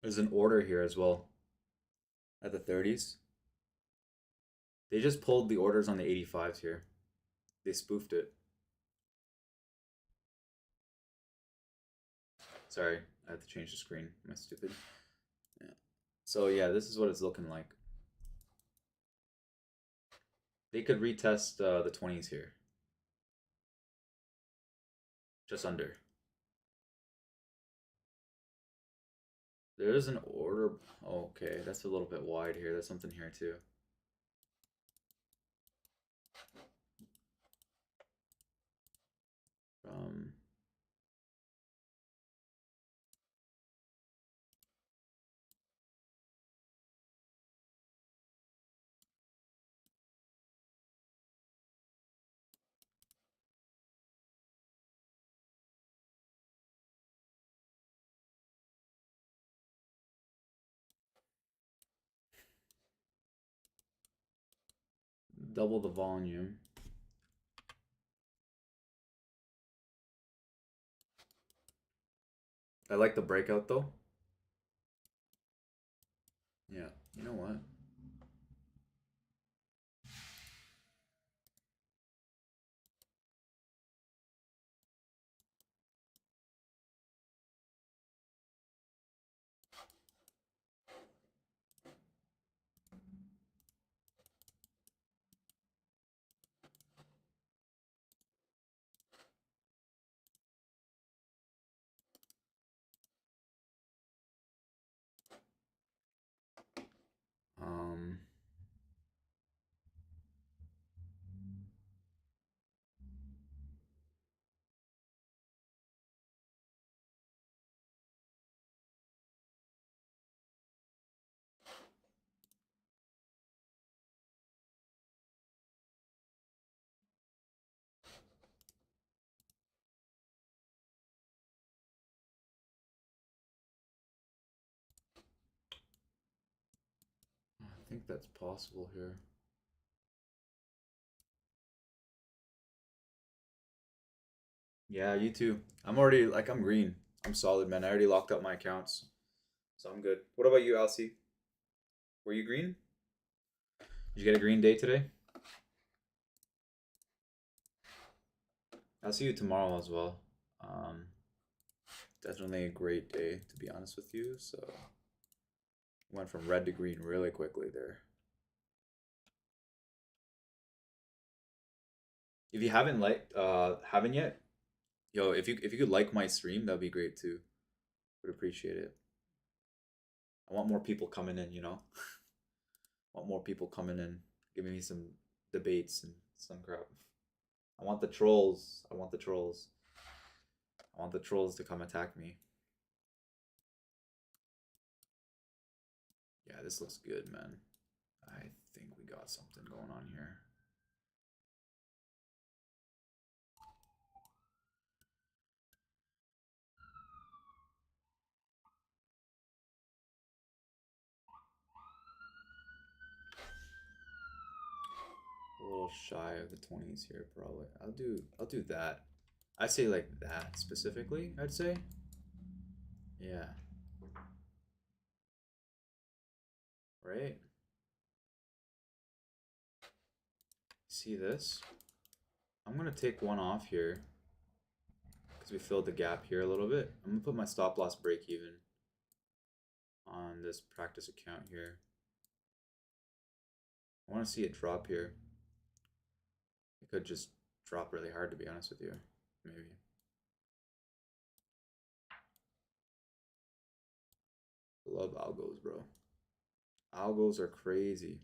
There's an order here as well at the 30s. They just pulled the orders on the 85s here. They spoofed it. Sorry, I have to change the screen. Am I stupid? Yeah. So yeah, this is what it's looking like. They could retest the 20s here. Just under. There is an order. Okay, that's a little bit wide here. There's something here too. Um, double the volume. I like the breakout though. Yeah, you know what? Um, I think that's possible here. Yeah, you too. I'm already like I'm green. I'm solid, man. I already locked up my accounts, so I'm good. What about you, Elsie? Were you green? Did you get a green day today? I'll see you tomorrow as well. Um, Definitely a great day to be honest with you. So went from red to green really quickly there. If you haven't yet, yo, if you could like my stream, that'd be great too. Would appreciate it. I want more people coming in, you know. I want more people coming in, giving me some debates and some crap. I want the trolls. I want the trolls. I want the trolls to come attack me. Yeah, this looks good, man. I think we got something going on here. A little shy of the 20s here, probably. I'll do that. I say like that specifically, I'd say. Yeah. Right? See this? I'm gonna take one off here because we filled the gap here a little bit. I'm gonna put my stop loss break even on this practice account here. I want to see it drop here. It could just drop really hard, to be honest with you. Maybe. Love algos, bro. Algos are crazy.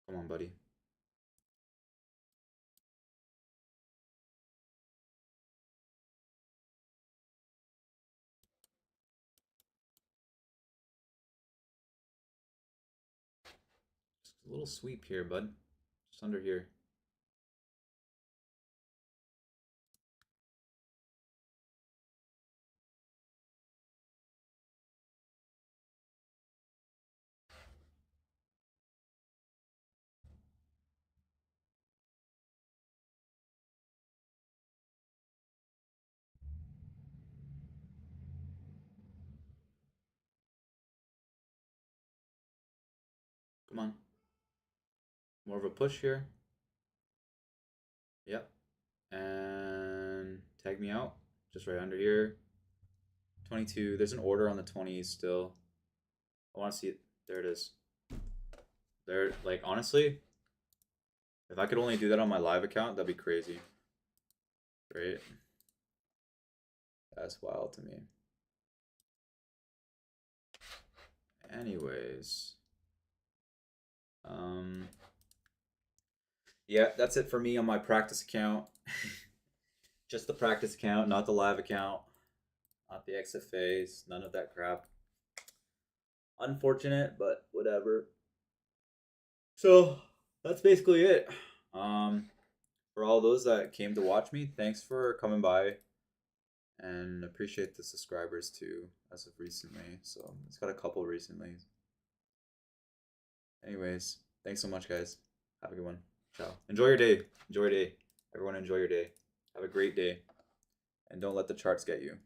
Come on, buddy. Just a little sweep here, bud. Just under here. Come on. More of a push here. Yep. And tag me out. Just right under here. 22. There's an order on the 20s still. I want to see it. There it is. There, like, honestly, if I could only do that on my live account, that'd be crazy. Right? That's wild to me. Anyways. Yeah, that's it for me on my practice account. Just the practice account, not the live account. Not the XFAs, none of that crap. Unfortunate, but whatever. So that's basically it. For all those that came to watch me, thanks for coming by, and appreciate the subscribers too as of recently. So it's got a couple recently. Anyways, thanks so much, guys. Have a good one. Ciao. Enjoy your day. Enjoy your day. Everyone, enjoy your day. Have a great day, and don't let the charts get you.